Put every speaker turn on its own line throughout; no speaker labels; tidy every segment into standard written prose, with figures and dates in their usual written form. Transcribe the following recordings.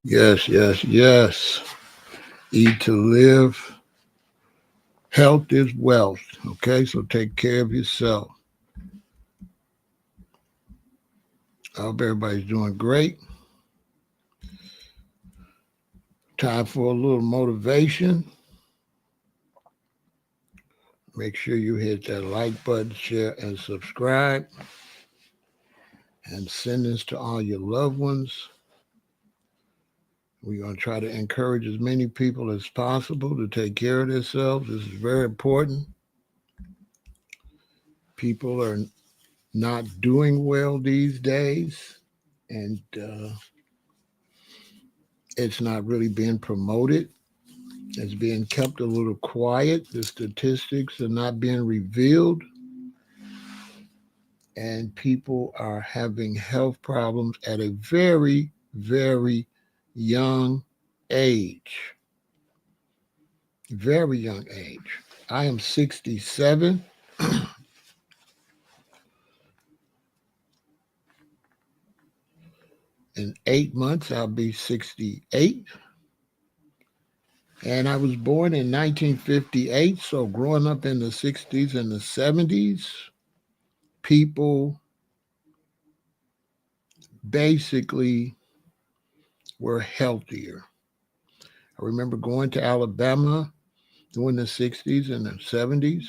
Yes, yes, yes. Eat to live. Health is wealth. Okay, so take care of yourself. I hope everybody's doing great. Time for a little motivation. Make sure you hit that like button, share, and subscribe. And send this to all your loved ones. We're going to try to encourage as many people as possible to take care of themselves. This is very important. People are not doing well these days, and it's not really being promoted. It's being kept a little quiet. The statistics are not being revealed, and people are having health problems at a very, very young age. Very young age. I am 67. In 8 months, I'll be 68. And I was born in 1958. So, growing up in the 60s and the 70s, people basically were healthier. I remember going to Alabama during the 60s and the 70s,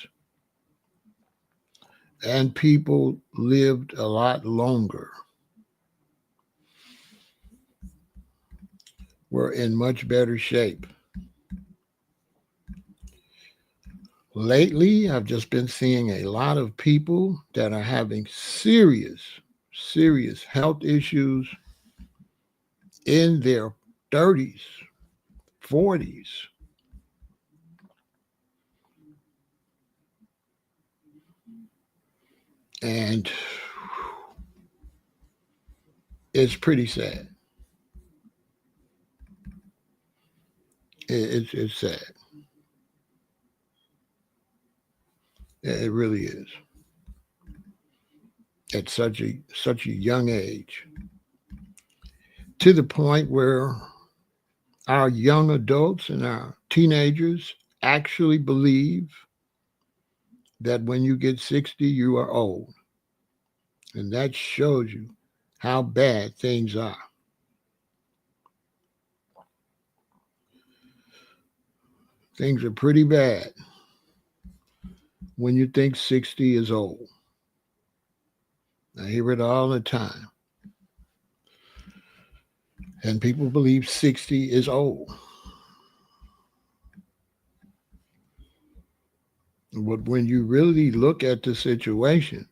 and people lived a lot longer, were in much better shape. Lately, I've just been seeing a lot of people that are having serious, serious health issues in their 30s, 40s. And it's pretty sad. It's sad. It really is. At such a young age, to the point where our young adults and our teenagers actually believe that when you get 60, you are old. And that shows you how bad things are. Things are pretty bad when you think 60 is old. I hear it all the time. And people believe 60 is old. But when you really look at the situation,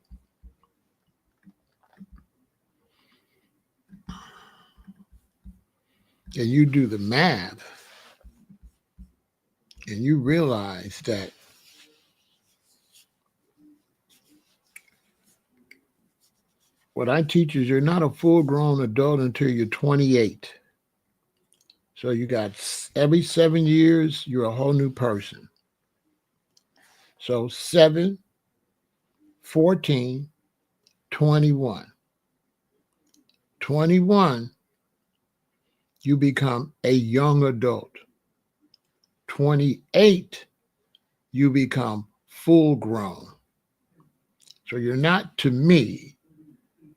and you do the math, and you realize that what I teach is you're not a full grown adult until you're 28. So you got every 7 years, you're a whole new person. So 7, 14, 21. 21, you become a young adult. 28, you become full grown. So you're not, to me,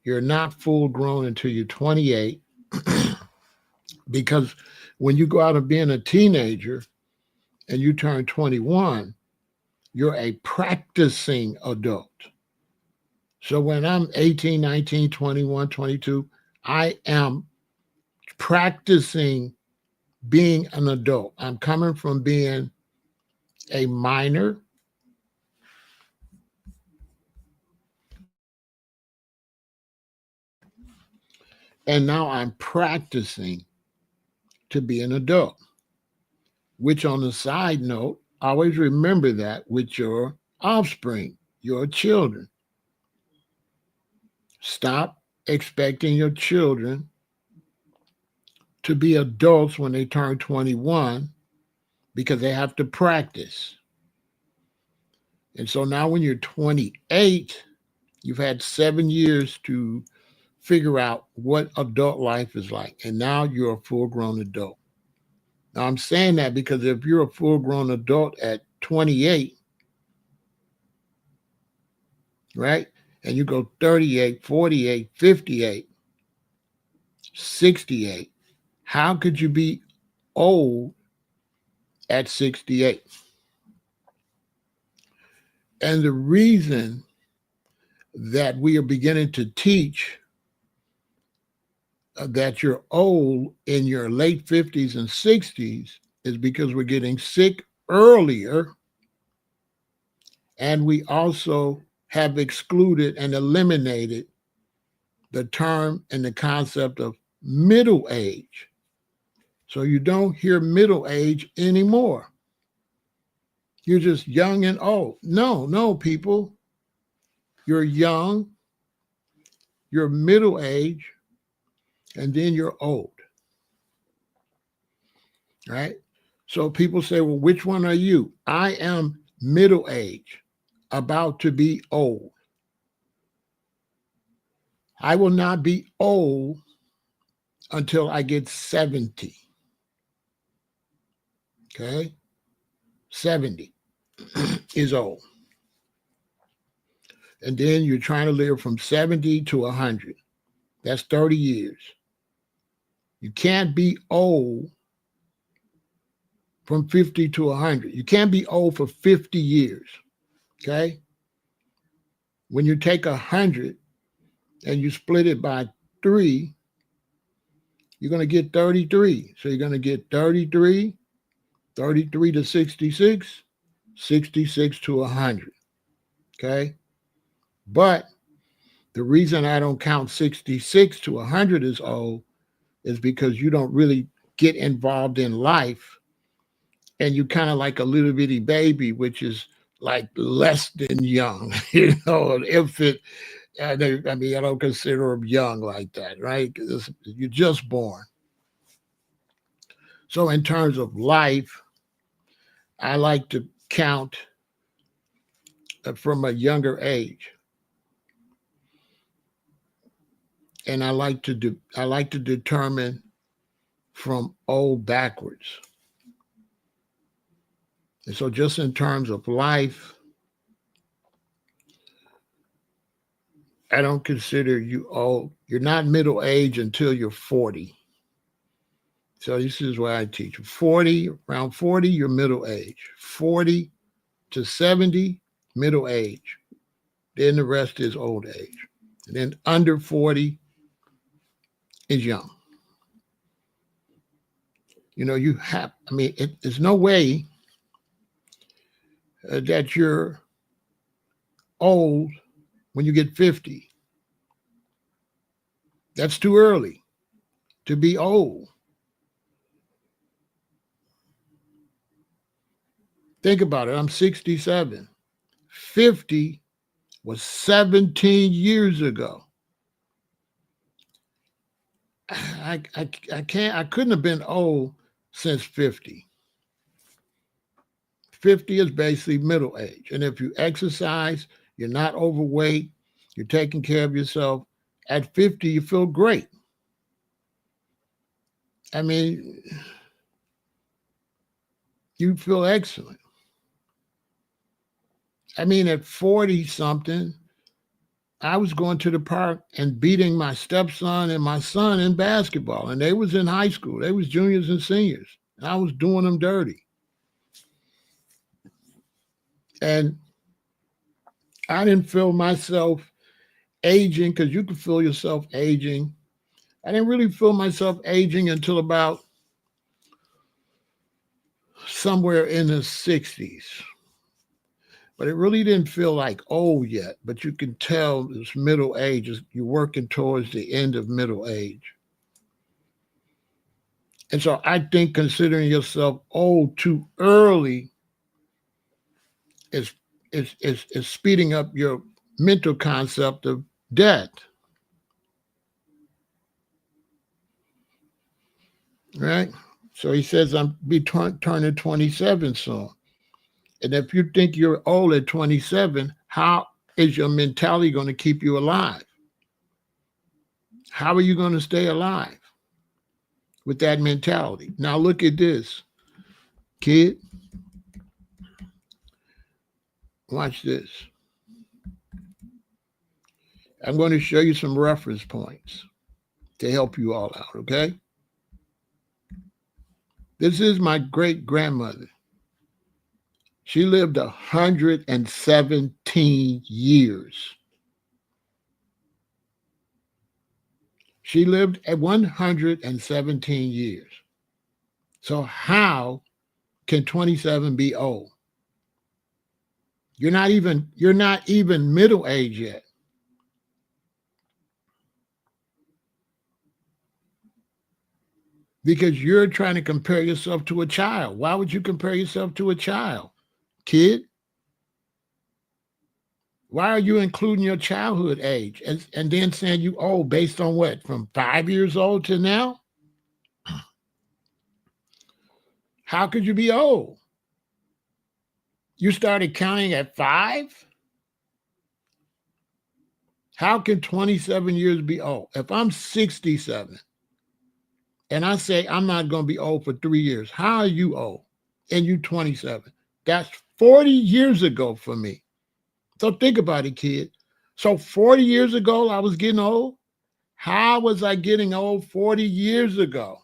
you're not full grown until you're 28 because when you go out of being a teenager and you turn 21, you're a practicing adult. So when I'm 18, 19, 21, 22, I am practicing being an adult. I'm coming from being a minor and now I'm practicing to be an adult, which on the side note, always remember that with your offspring, your children. Stop expecting your children to be adults when they turn 21 because they have to practice. And so now when you're 28, you've had 7 years to figure out what adult life is like. And now you're a full-grown adult. Now, I'm saying that because if you're a full-grown adult at 28, right, and you go 38, 48, 58, 68, how could you be old at 68? And the reason that we are beginning to teach that you're old in your late 50s and 60s is because we're getting sick earlier, and we also have excluded and eliminated the term and the concept of middle age. So you don't hear middle age anymore. You're just young and old. No, people. You're young, you're middle age, and then you're old. Right? So people say, well, which one are you? I am middle age, about to be old. I will not be old until I get 70. Okay? 70 is old. And then you're trying to live from 70 to 100. That's 30 years. You can't be old from 50 to 100. You can't be old for 50 years. Okay? When you take 100 and you split it by 3, you're going to get 33. So you're going to get 33, 33 to 66, 66 to 100. Okay? But the reason I don't count 66 to 100 as old is because you don't really get involved in life, and you kind of like a little bitty baby, which is like less than young, an infant. I mean, I don't consider them young like that, right? You're just born. So in terms of life, I like to count from a younger age. And I like to determine from old backwards. And so just in terms of life, I don't consider you old. You're not middle age until you're 40. So this is what I teach. 40, around 40, you're middle age. 40 to 70, middle age. Then the rest is old age. And then under 40 is young. There's no way that you're old when you get 50. That's too early to be old. Think about it. I'm 67. 50 was 17 years ago. I couldn't have been old since 50. 50 is basically middle age. And if you exercise, you're not overweight, you're taking care of yourself, at 50, you feel great. I mean, you feel excellent. I mean, at 40 something, I was going to the park and beating my stepson and my son in basketball. And they was in high school. They was juniors and seniors. And I was doing them dirty. And I didn't feel myself aging, because you can feel yourself aging. I didn't really feel myself aging until about somewhere in the 60s. But it really didn't feel like old yet. But you can tell it's middle age. You're working towards the end of middle age. And so I think considering yourself old too early is speeding up your mental concept of death. Right? So he says, I'm be turning 27 soon. And if you think you're old at 27, how is your mentality going to keep you alive? How are you going to stay alive with that mentality? Now look at this, kid. Watch this. I'm going to show you some reference points to help you all out, okay? This is my great grandmother. She lived 117 years. She lived at 117 years. So how can 27 be old? You're not even middle age yet. Because you're trying to compare yourself to a child. Why would you compare yourself to a child, kid? Why are you including your childhood age and then saying you old based on what? From 5 years old to now? How could you be old? You started counting at 5? How can 27 years be old? If I'm 67 and I say I'm not going to be old for 3 years, how are you old? And you 27. That's 40 years ago for me. So think about it, kid. So 40 years ago, I was getting old. How was I getting old 40 years ago?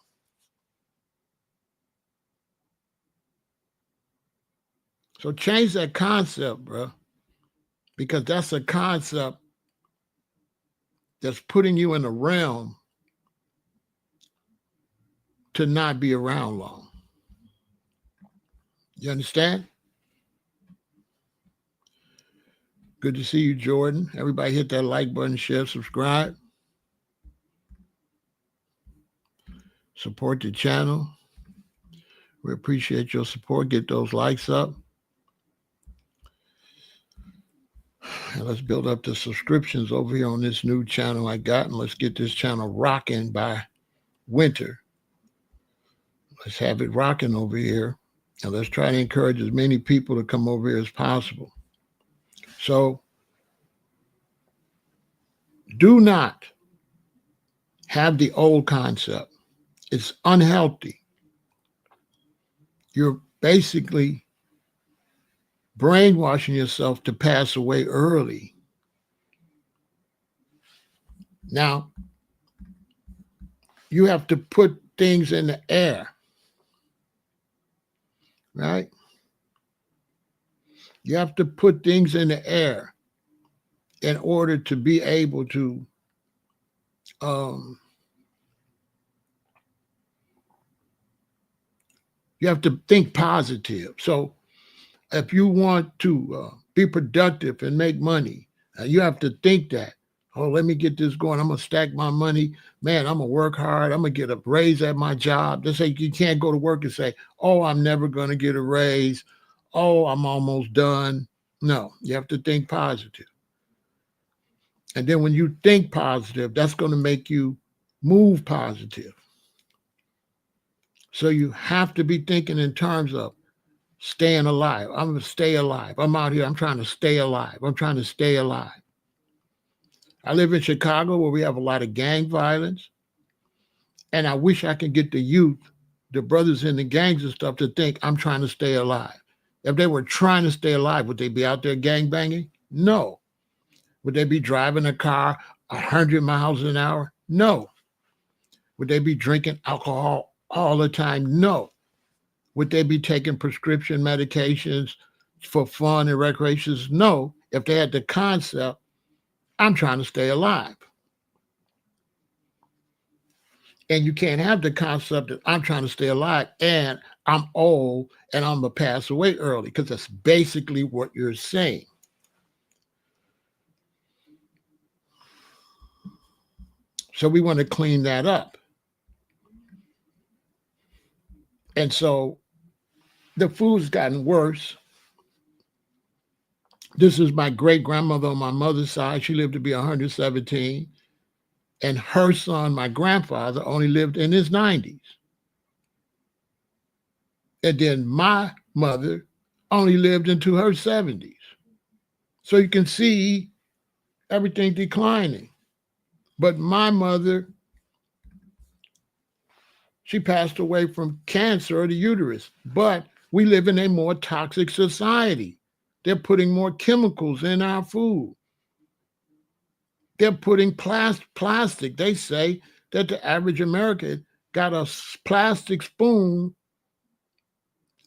So change that concept, bro, because that's a concept that's putting you in a realm to not be around long. You understand? Good to see you, Jordan. Everybody hit that like button, share, subscribe. Support the channel. We appreciate your support. Get those likes up. And let's build up the subscriptions over here on this new channel I got, and let's get this channel rocking by winter. Let's have it rocking over here, and let's try to encourage as many people to come over here as possible. So do not have the old concept. It's unhealthy. You're basically brainwashing yourself to pass away early. Now, you have to put things in the air, right? You have to put things in the air in order to be able to you have to think positive. So if you want to be productive and make money, you have to think that, oh, let me get this going. I'm going to stack my money. Man, I'm going to work hard. I'm going to get a raise at my job. Just like you can't go to work and say, oh, I'm never going to get a raise. Oh, I'm almost done. No, you have to think positive. And then when you think positive, that's going to make you move positive. So you have to be thinking in terms of staying alive. I'm going to stay alive. I'm out here. I'm trying to stay alive. I'm trying to stay alive. I live in Chicago where we have a lot of gang violence. And I wish I could get the youth, the brothers in the gangs and stuff, to think I'm trying to stay alive. If they were trying to stay alive, would they be out there gang banging? No. Would they be driving a car 100 miles an hour? No. Would they be drinking alcohol all the time? No. Would they be taking prescription medications for fun and recreations? No. If they had the concept, I'm trying to stay alive. And you can't have the concept that I'm trying to stay alive and I'm old and I'm going to pass away early, because that's basically what you're saying. So we want to clean that up. And so the food's gotten worse. This is my great grandmother on my mother's side. She lived to be 117. And her son, my grandfather, only lived in his 90s. And then my mother only lived into her 70s. So you can see everything declining. But my mother, she passed away from cancer of the uterus. But we live in a more toxic society. They're putting more chemicals in our food. They're putting plastic. They say that the average American got a plastic spoon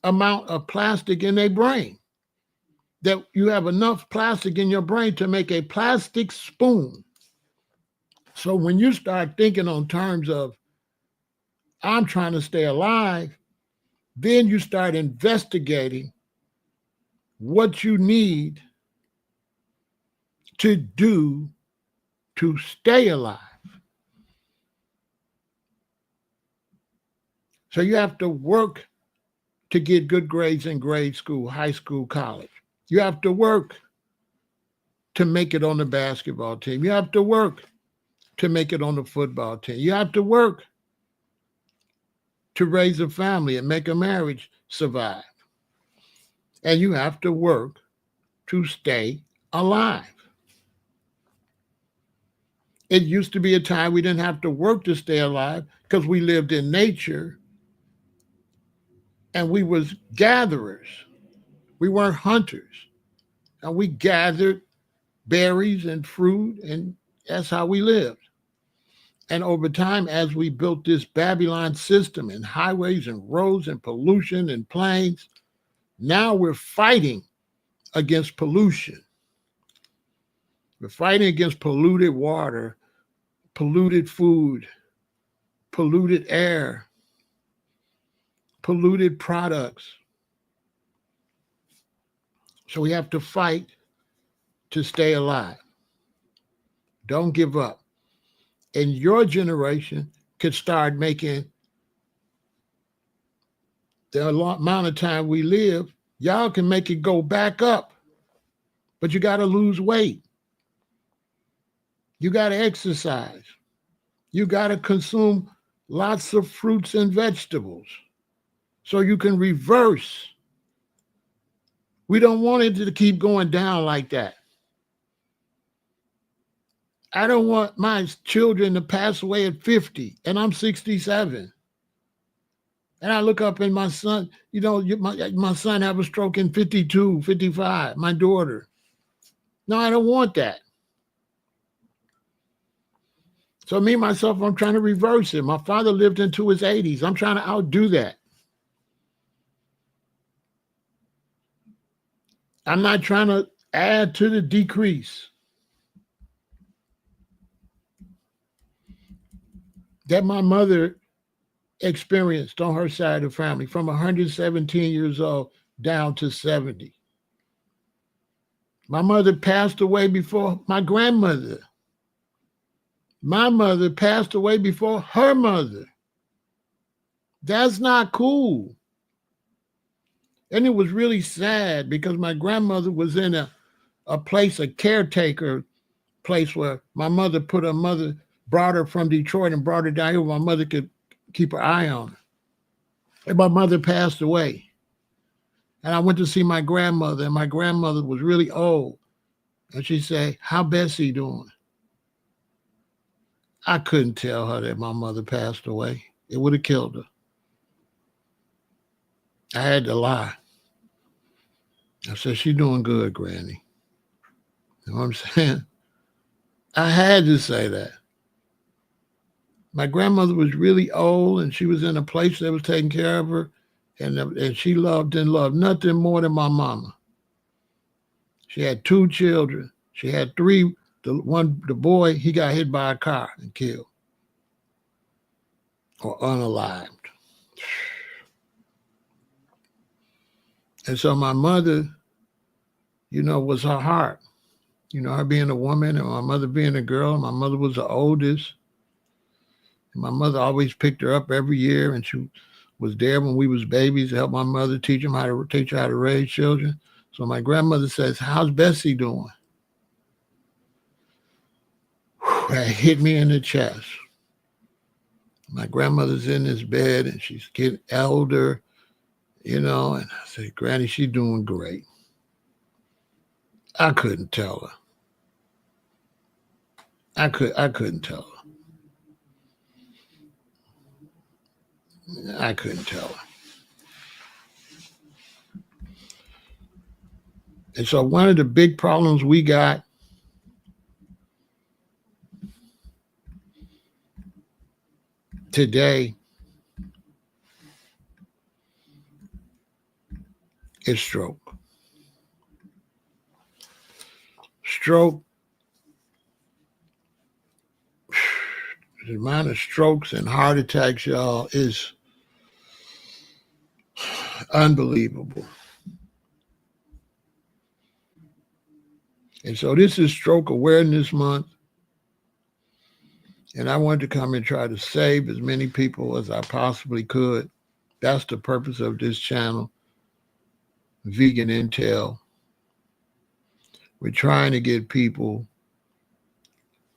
amount of plastic in their brain. That you have enough plastic in your brain to make a plastic spoon. So when you start thinking on terms of, I'm trying to stay alive, then you start investigating what you need to do to stay alive. So you have to work to get good grades in grade school, high school, college. You have to work to make it on the basketball team. You have to work to make it on the football team. You have to work to raise a family and make a marriage survive. And you have to work to stay alive. It used to be a time we didn't have to work to stay alive because we lived in nature and we was gatherers. We weren't hunters. And we gathered berries and fruit, and that's how we lived. And over time, as we built this Babylon system and highways and roads and pollution and planes, now we're fighting against pollution. We're fighting against polluted water, polluted food, polluted air, polluted products. So we have to fight to stay alive. Don't give up. And your generation could start making the amount of time we live, y'all can make it go back up. But you got to lose weight. You got to exercise. You got to consume lots of fruits and vegetables so you can reverse. We don't want it to keep going down like that. I don't want my children to pass away at 50 and I'm 67. And I look up and my son, my son have a stroke in 52, 55, my daughter. No, I don't want that. So me, myself, I'm trying to reverse it. My father lived into his 80s. I'm trying to outdo that. I'm not trying to add to the decrease that my mother experienced on her side of the family from 117 years old down to 70. My mother passed away before my grandmother. My mother passed away before her mother. That's not cool. And it was really sad because my grandmother was in a place, a caretaker place where my mother brought her from Detroit and brought her down here where my mother could keep her eye on her. And my mother passed away. And I went to see my grandmother, and my grandmother was really old. And she said, "How Bessie doing?" I couldn't tell her that my mother passed away. It would have killed her. I had to lie. I said, "She's doing good, Granny." You know what I'm saying? I had to say that. My grandmother was really old, and she was in a place that was taking care of her, and she loved nothing more than my mama. She had 2 children. She had 3. The boy, he got hit by a car and killed or unalived. And so my mother, was her heart. Her being a woman and my mother being a girl. My mother was the oldest. And my mother always picked her up every year, and she was there when we was babies to help my mother teach her how to raise children. So my grandmother says, "How's Bessie doing?" That hit me in the chest. My grandmother's in this bed and she's getting elder, and I said, "Granny, she's doing great." I couldn't tell her. I couldn't tell her. I couldn't tell her. And so one of the big problems we got today is stroke. Stroke, the amount of strokes and heart attacks, y'all, is unbelievable. And so this is Stroke Awareness Month. And I wanted to come and try to save as many people as I possibly could. That's the purpose of this channel, Vegan Intel. We're trying to get people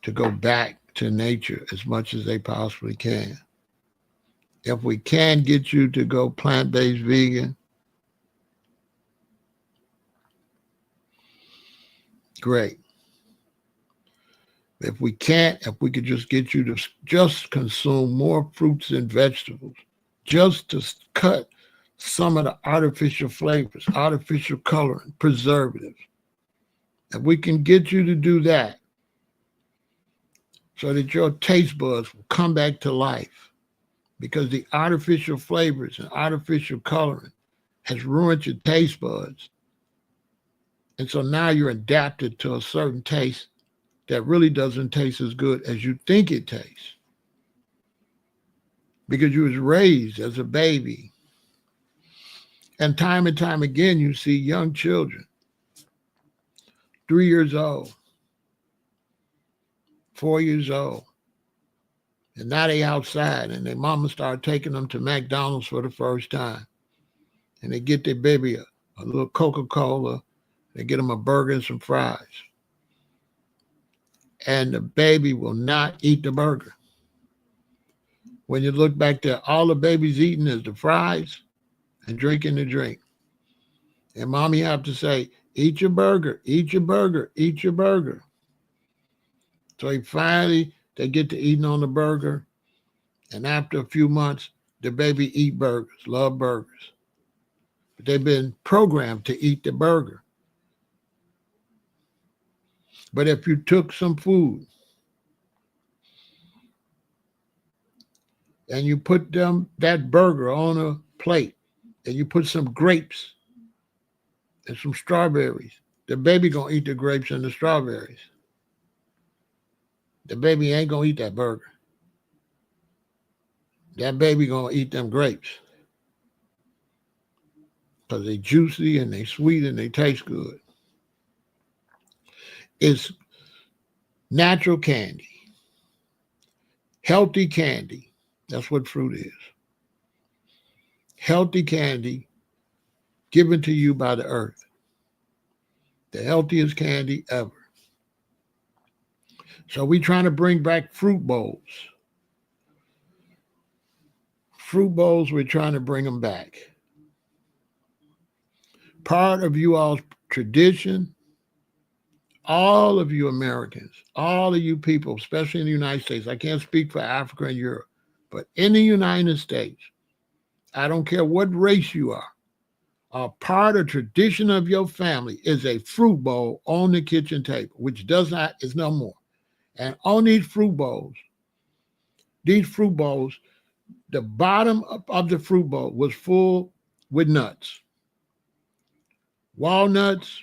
to go back to nature as much as they possibly can. If we can get you to go plant-based vegan, great. If we can't, if we could just get you to just consume more fruits and vegetables, just to cut some of the artificial flavors, artificial coloring, preservatives. If we can get you to do that so that your taste buds will come back to life, because the artificial flavors and artificial coloring has ruined your taste buds. And so now you're adapted to a certain taste that really doesn't taste as good as you think it tastes, because you was raised as a baby. And time again, you see young children, 3 years old, 4 years old, and now they outside and their mama start taking them to McDonald's for the first time. And they get their baby a little Coca-Cola, they get them a burger and some fries. And the baby will not eat the burger. When you look back there, all the baby's eating is the fries and drinking the drink. And mommy have to say, eat your burger, eat your burger, eat your burger. So they get to eating on the burger. And after a few months, the baby eat burgers, love burgers. But they've been programmed to eat the burger. But if you took some food and you put that burger on a plate and you put some grapes and some strawberries, the baby gonna eat the grapes and the strawberries. The baby ain't gonna eat that burger. That baby gonna eat them grapes because they juicy and they sweet and they taste good. It's natural candy, healthy candy. That's what fruit is. Healthy candy given to you by the earth. The healthiest candy ever. So we're trying to bring back fruit bowls. Fruit bowls, we're trying to bring them back. Part of you all's tradition, all of you Americans, all of you people, especially in the United States, I can't speak for Africa and Europe, but in the United States, I don't care what race you are, a part of tradition of your family is a fruit bowl on the kitchen table, which is no more. And on these fruit bowls, the bottom of the fruit bowl was full with nuts, walnuts,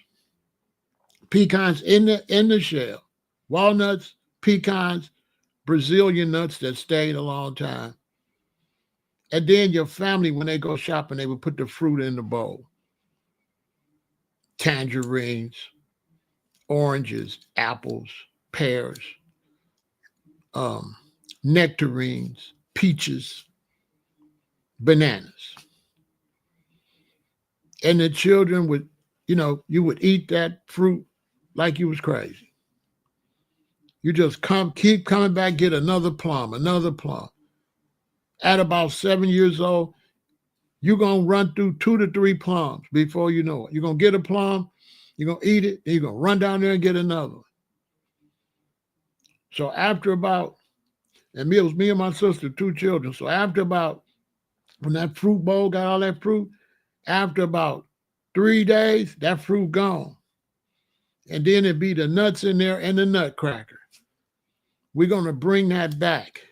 pecans in the shell, walnuts, pecans, Brazilian nuts that stayed a long time. And then your family, when they go shopping, they would put the fruit in the bowl. Tangerines, oranges, apples, pears, nectarines, peaches, bananas. And the children would, you would eat that fruit like you was crazy. You just keep coming back, get another plum. At about 7 years old, you're going to run through 2 to 3 plums before you know it. You're going to get a plum, you're going to eat it, then you're going to run down there and get another one. So after about, and it was me and my sister, 2 children. So after about, when that fruit bowl got all that fruit, after about 3 days, that fruit gone. And then it'd be the nuts in there and the nutcracker. We're going to bring that back.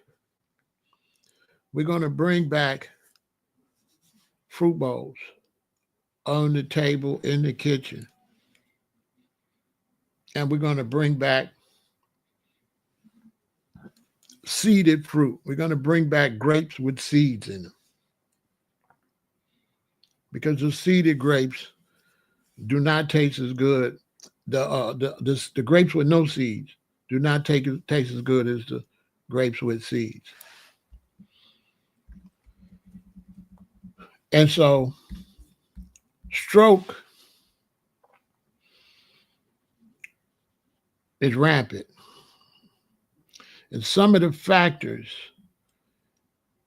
We're going to bring back fruit bowls on the table in the kitchen. And we're going to bring back seeded fruit. We're going to bring back grapes with seeds in them. Because the seeded grapes do not taste as good. The grapes with no seeds do not taste as good as the grapes with seeds. And so stroke is rampant. And some of the factors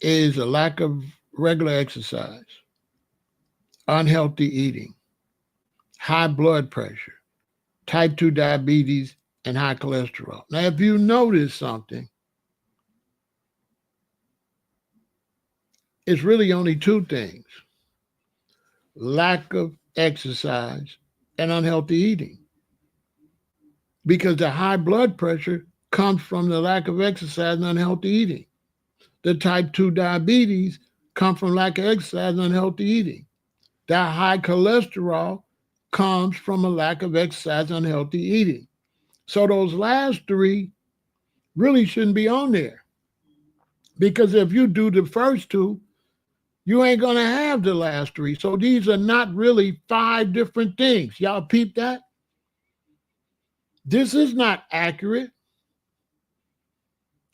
is a lack of regular exercise, unhealthy eating, high blood pressure, type 2 diabetes, and high cholesterol. Now, if you notice something, it's really only two things: lack of exercise and unhealthy eating. Because the high blood pressure comes from the lack of exercise and unhealthy eating. The type 2 diabetes comes from lack of exercise and unhealthy eating. The high cholesterol comes from a lack of exercise and unhealthy eating. So those last three really shouldn't be on there. Because if you do the first two, you ain't going to have the last three. So these are not really 5 different things. Y'all peep that? This is not accurate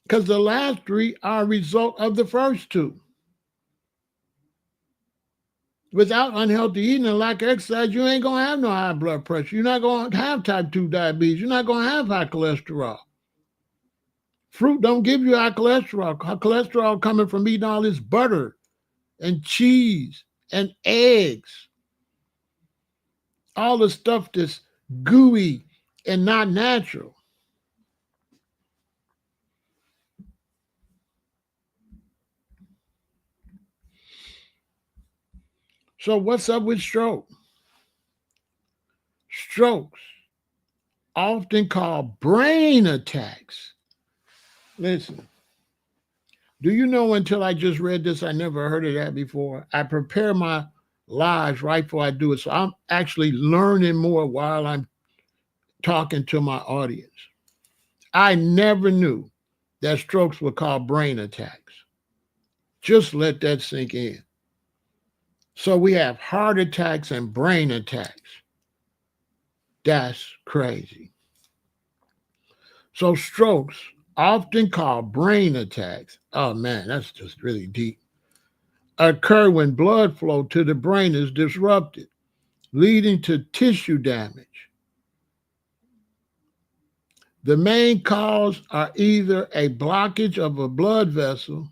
because the last 3 are a result of the first 2. Without unhealthy eating and lack of exercise, you ain't going to have no high blood pressure. You're not going to have type 2 diabetes. You're not going to have high cholesterol. Fruit don't give you high cholesterol. High cholesterol coming from eating all this butter and cheese and eggs. All the stuff that's gooey and not natural. So what's up with stroke? Strokes, often called brain attacks. Listen, do you know, until I just read this, I never heard of that before. I prepare my lives right before I do it. So I'm actually learning more while I'm talking to my audience. I never knew that strokes were called brain attacks. Just let that sink in. So we have heart attacks and brain attacks. That's crazy. So strokes, often called brain attacks, oh man, that's just really deep, occur when blood flow to the brain is disrupted, leading to tissue damage. The main cause are either a blockage of a blood vessel,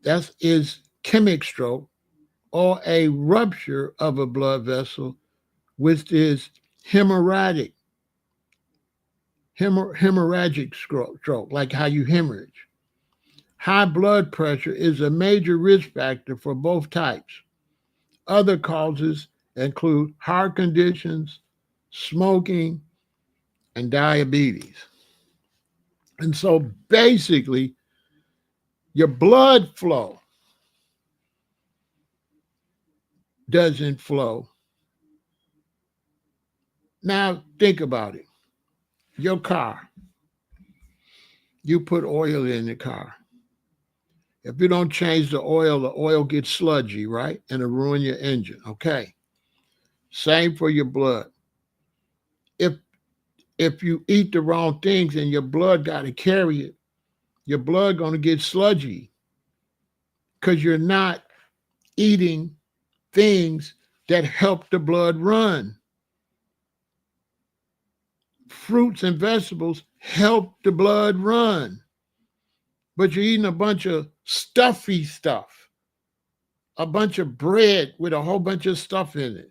that is ischemic stroke, or a rupture of a blood vessel, which is hemorrhagic stroke, like how you hemorrhage. High blood pressure is a major risk factor for both types. Other causes include heart conditions, smoking, and diabetes. And so basically, your blood flow doesn't flow. Now, think about it. Your car, you put oil in the car. If you don't change the oil gets sludgy, right? And it'll ruin your engine. Okay. Same for your blood. If you eat the wrong things and your blood got to carry it, your blood going to get sludgy because you're not eating things that help the blood run. Fruits and vegetables help the blood run, but you're eating a bunch of stuffy stuff, a bunch of bread with a whole bunch of stuff in it.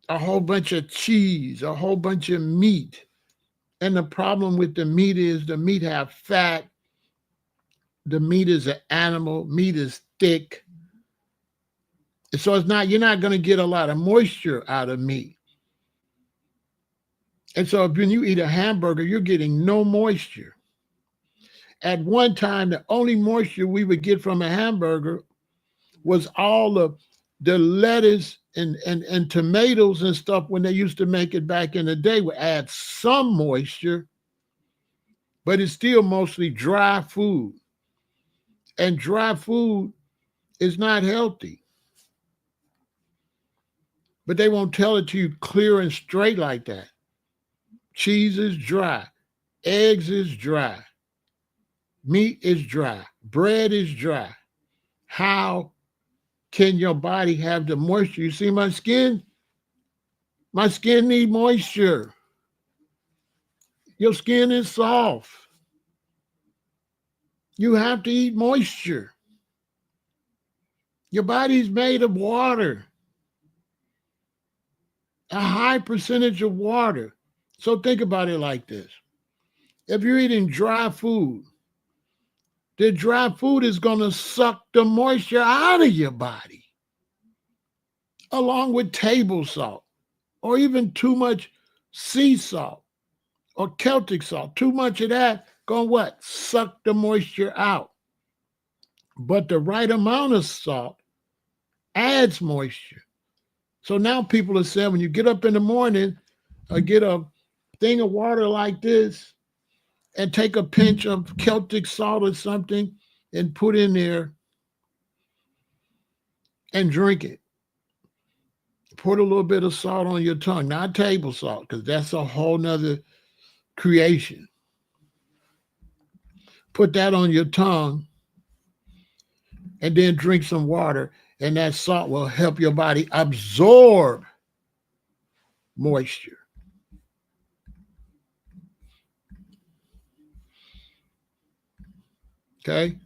a whole bunch of cheese, a whole bunch of meat. And the problem with the meat is the meat have fat. The meat is an animal. Meat is thick. So you're not going to get a lot of moisture out of meat. And so when you eat a hamburger, you're getting no moisture. At one time, the only moisture we would get from a hamburger was all the lettuce and tomatoes and stuff when they used to make it back in the day would add some moisture, but it's still mostly dry food. And dry food is not healthy. But they won't tell it to you clear and straight like that. Cheese is dry. Eggs is dry. Meat is dry. Bread is dry. How can your body have the moisture? You see my skin? My skin needs moisture. Your skin is soft. You have to eat moisture. Your body's made of water. A high percentage of water. So think about it like this. If you're eating dry food, the dry food is going to suck the moisture out of your body, along with table salt, or even too much sea salt or Celtic salt. Too much of that going what? Suck the moisture out. But the right amount of salt adds moisture. So now people are saying when you get up in the morning, get a thing of water like this and take a pinch of Celtic salt or something and put in there and drink it. Put a little bit of salt on your tongue, not table salt, because that's a whole nother creation. Put that on your tongue and then drink some water, and that salt will help your body absorb moisture. Okay.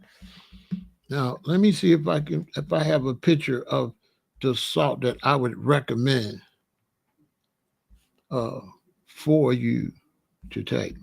Now let me see if I have a picture of the salt that I would recommend for you to take.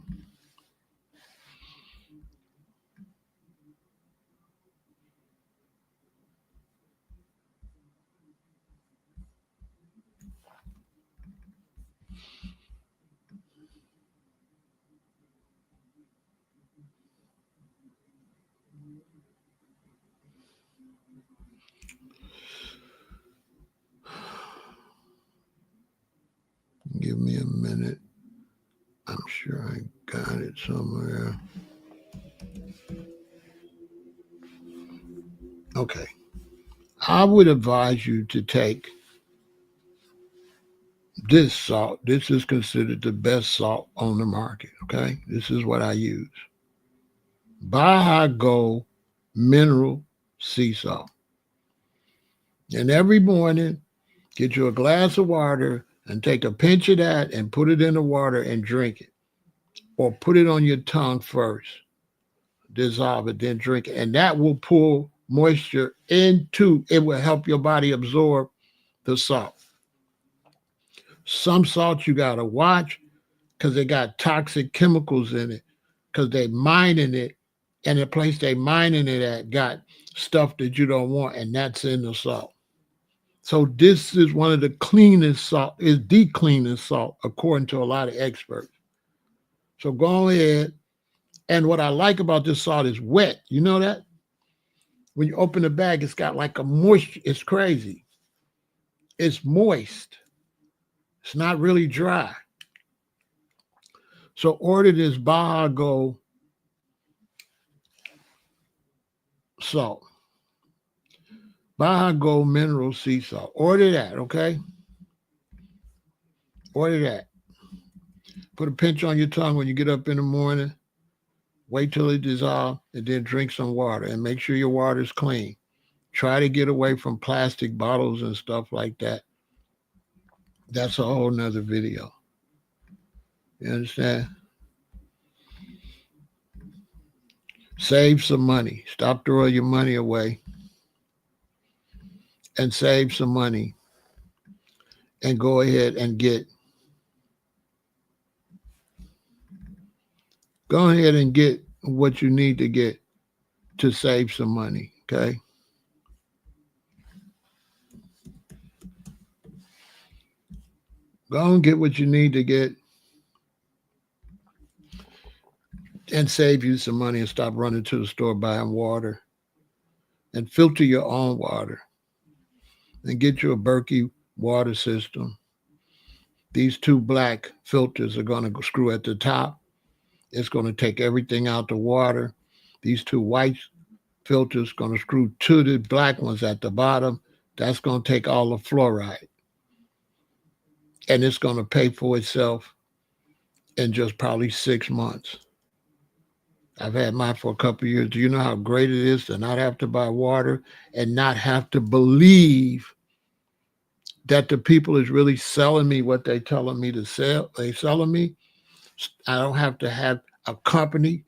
Give me a minute. I'm sure I got it somewhere. Okay. I would advise you to take this salt. This is considered the best salt on the market. Okay. This is what I use. Baja Gold Mineral Sea Salt. And every morning, get you a glass of water and take a pinch of that and put it in the water and drink it. Or put it on your tongue first. Dissolve it, then drink it. And that will pull moisture into it, will help your body absorb the salt. Some salt you got to watch because they got toxic chemicals in it because they mining it, and the place they mining it at got stuff that you don't want, and that's in the salt. So this is one of the cleanest salt, is the cleanest salt according to a lot of experts. So go ahead. And what I like about this salt is wet. You know that? When you open the bag, it's got like a moisture. It's crazy. It's moist. It's not really dry. So order this Baja Gold salt. Baja Gold Mineral Sea Salt. Order that, okay? Order that. Put a pinch on your tongue when you get up in the morning. Wait till it dissolves and then drink some water and make sure your water is clean. Try to get away from plastic bottles and stuff like that. That's a whole nother video. You understand? Save some money. Stop throwing your money away and save some money and go ahead and get what you need to get to save some money, okay? Go and get what you need to get and save you some money and stop running to the store buying water and filter your own water and get you a Berkey water system. These two black filters are going to screw at the top. It's going to take everything out the water. These two white filters going to screw to the black ones at the bottom. That's going to take all the fluoride. And it's going to pay for itself in just probably 6 months. I've had mine for a couple of years. Do you know how great it is to not have to buy water and not have to believe that the people is really selling me what they telling me to sell? They selling me. I don't have to have a company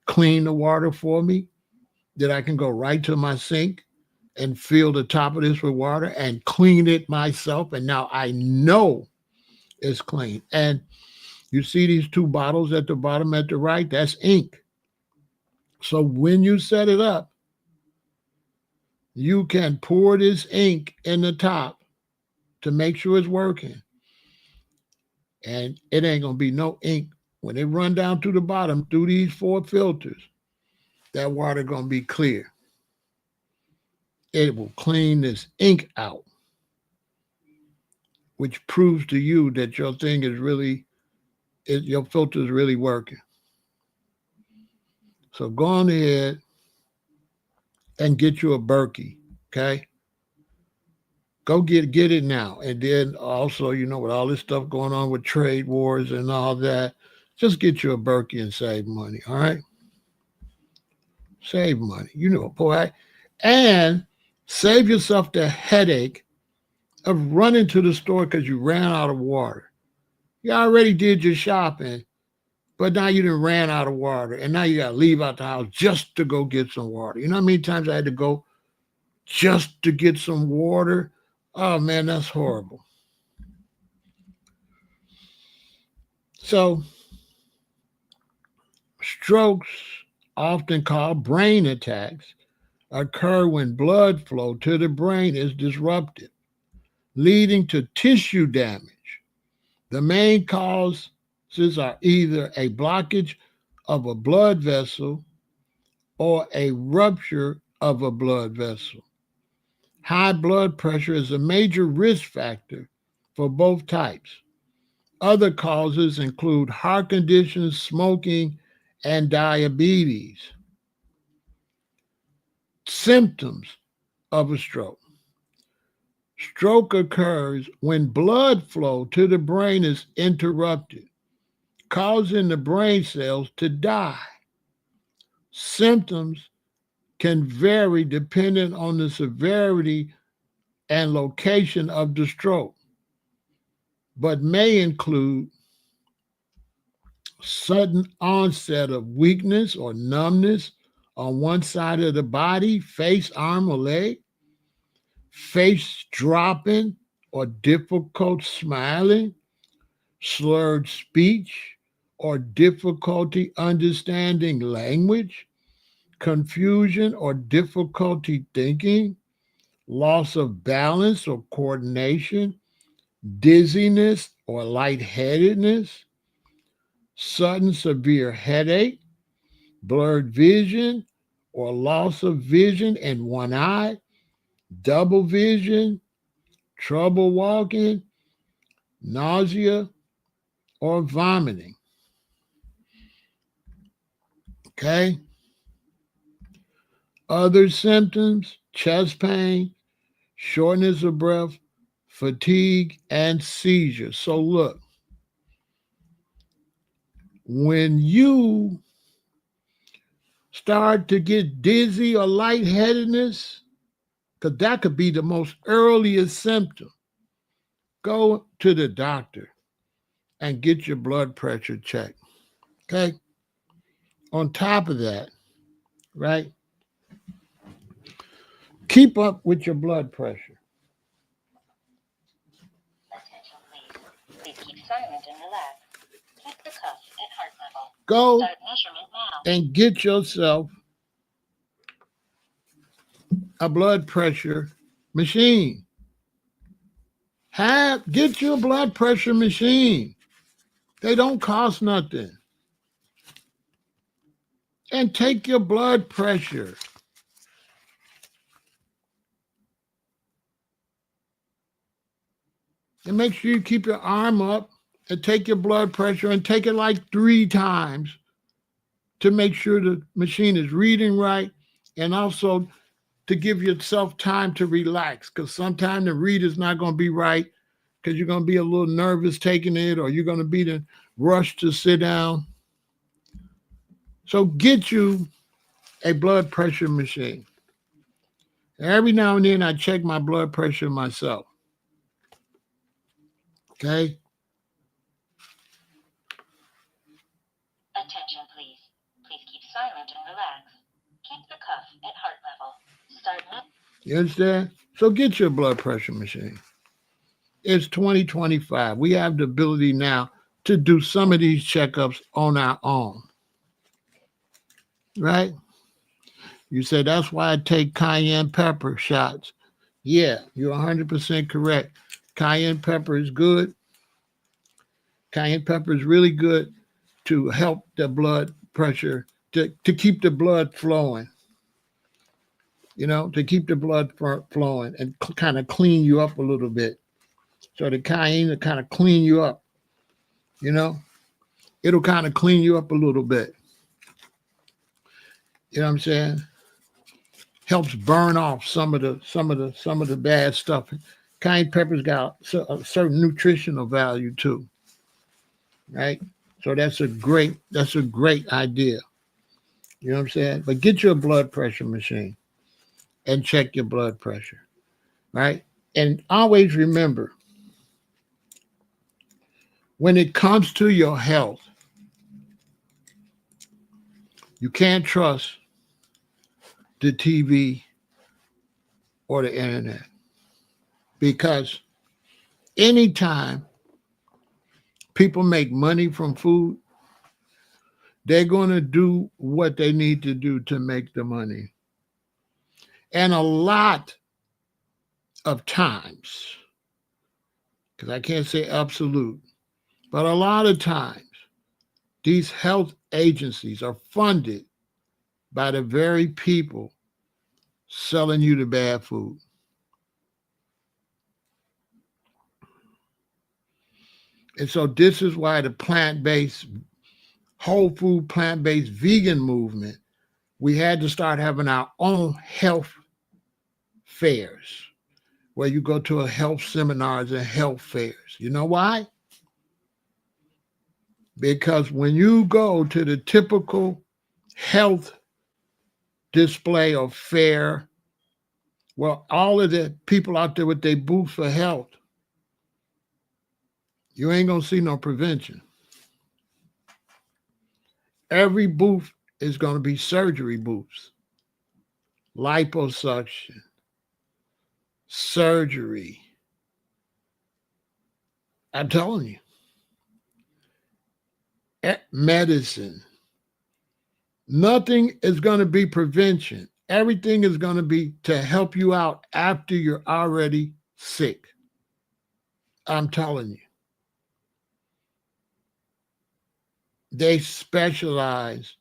clean the water for me, that I can go right to my sink and fill the top of this with water and clean it myself. And now I know it's clean. And you see these two bottles at the bottom at the right? That's ink. So when you set it up, you can pour this ink in the top to make sure it's working. And it ain't going to be no ink. When they run down to the bottom through these 4 filters, that water going to be clear. It will clean this ink out, which proves to you that your thing is really, your filter is really working. So go on ahead and get you a Berkey, okay? Go get it now. And then also, with all this stuff going on with trade wars and all that, just get you a Berkey and save money, all right? Save money, boy. And save yourself the headache of running to the store because you ran out of water. You already did your shopping, but now you done ran out of water, and now you got to leave out the house just to go get some water. You know how many times I had to go just to get some water? Oh, man, that's horrible. So, strokes, often called brain attacks, occur when blood flow to the brain is disrupted, leading to tissue damage. The main causes are either a blockage of a blood vessel or a rupture of a blood vessel. High blood pressure is a major risk factor for both types. Other causes include heart conditions, smoking, and diabetes. Symptoms of a stroke. Stroke occurs when blood flow to the brain is interrupted, causing the brain cells to die. Symptoms can vary depending on the severity and location of the stroke, but may include sudden onset of weakness or numbness on one side of the body, face, arm, or leg, face dropping or difficult smiling, slurred speech or difficulty understanding language, confusion or difficulty thinking, loss of balance or coordination, dizziness or lightheadedness, sudden severe headache, blurred vision or loss of vision in one eye, double vision, trouble walking, nausea, or vomiting. Okay? Other symptoms: chest pain, shortness of breath, fatigue, and seizures. So look, when you start to get dizzy or lightheadedness, because that could be the most earliest symptom, go to the doctor and get your blood pressure checked. Okay? On top of that, right? Keep up with your blood pressure. Go and get yourself a blood pressure machine. Get your blood pressure machine. They don't cost nothing. And take your blood pressure. And make sure you keep your arm up and take your blood pressure and take it like 3 times to make sure the machine is reading right, and also to give yourself time to relax, because sometimes the read is not going to be right because you're going to be a little nervous taking it, or you're going to be the rush to sit down. So get you a blood pressure machine. Every now and then I check my blood pressure myself. Okay?
Attention, please. Please keep silent and relax. Keep the cuff at heart level. Start now.
You understand? So get your blood pressure machine. It's 2025. We have the ability now to do some of these checkups on our own. Right? You say, that's why I take cayenne pepper shots. Yeah, you're 100% correct. Cayenne pepper is good. Cayenne pepper is really good to help the blood pressure, to keep the blood flowing. To keep the blood flowing and kind of clean you up a little bit. So the cayenne will kind of clean you up. It'll kind of clean you up a little bit. You know what I'm saying? Helps burn off some of the bad stuff. Cayenne pepper's got a certain nutritional value too, right? So that's a great idea. You know what I'm saying? But get your blood pressure machine and check your blood pressure, right? And always remember, when it comes to your health, you can't trust the TV or the internet, because anytime people make money from food, they're going to do what they need to do to make the money. And a lot of times, because I can't say absolute, but a lot of times, these health agencies are funded by the very people selling you the bad food. And so this is why the plant-based, whole food, plant-based vegan movement, we had to start having our own health fairs, where you go to a health seminars and health fairs. You know why? Because when you go to the typical health display or fair, well, all of the people out there with their booths for health, you ain't going to see no prevention. Every booth is going to be surgery booths, liposuction, surgery. I'm telling you, medicine. Nothing is going to be prevention. Everything is going to be to help you out after you're already sick. I'm telling you. They specialize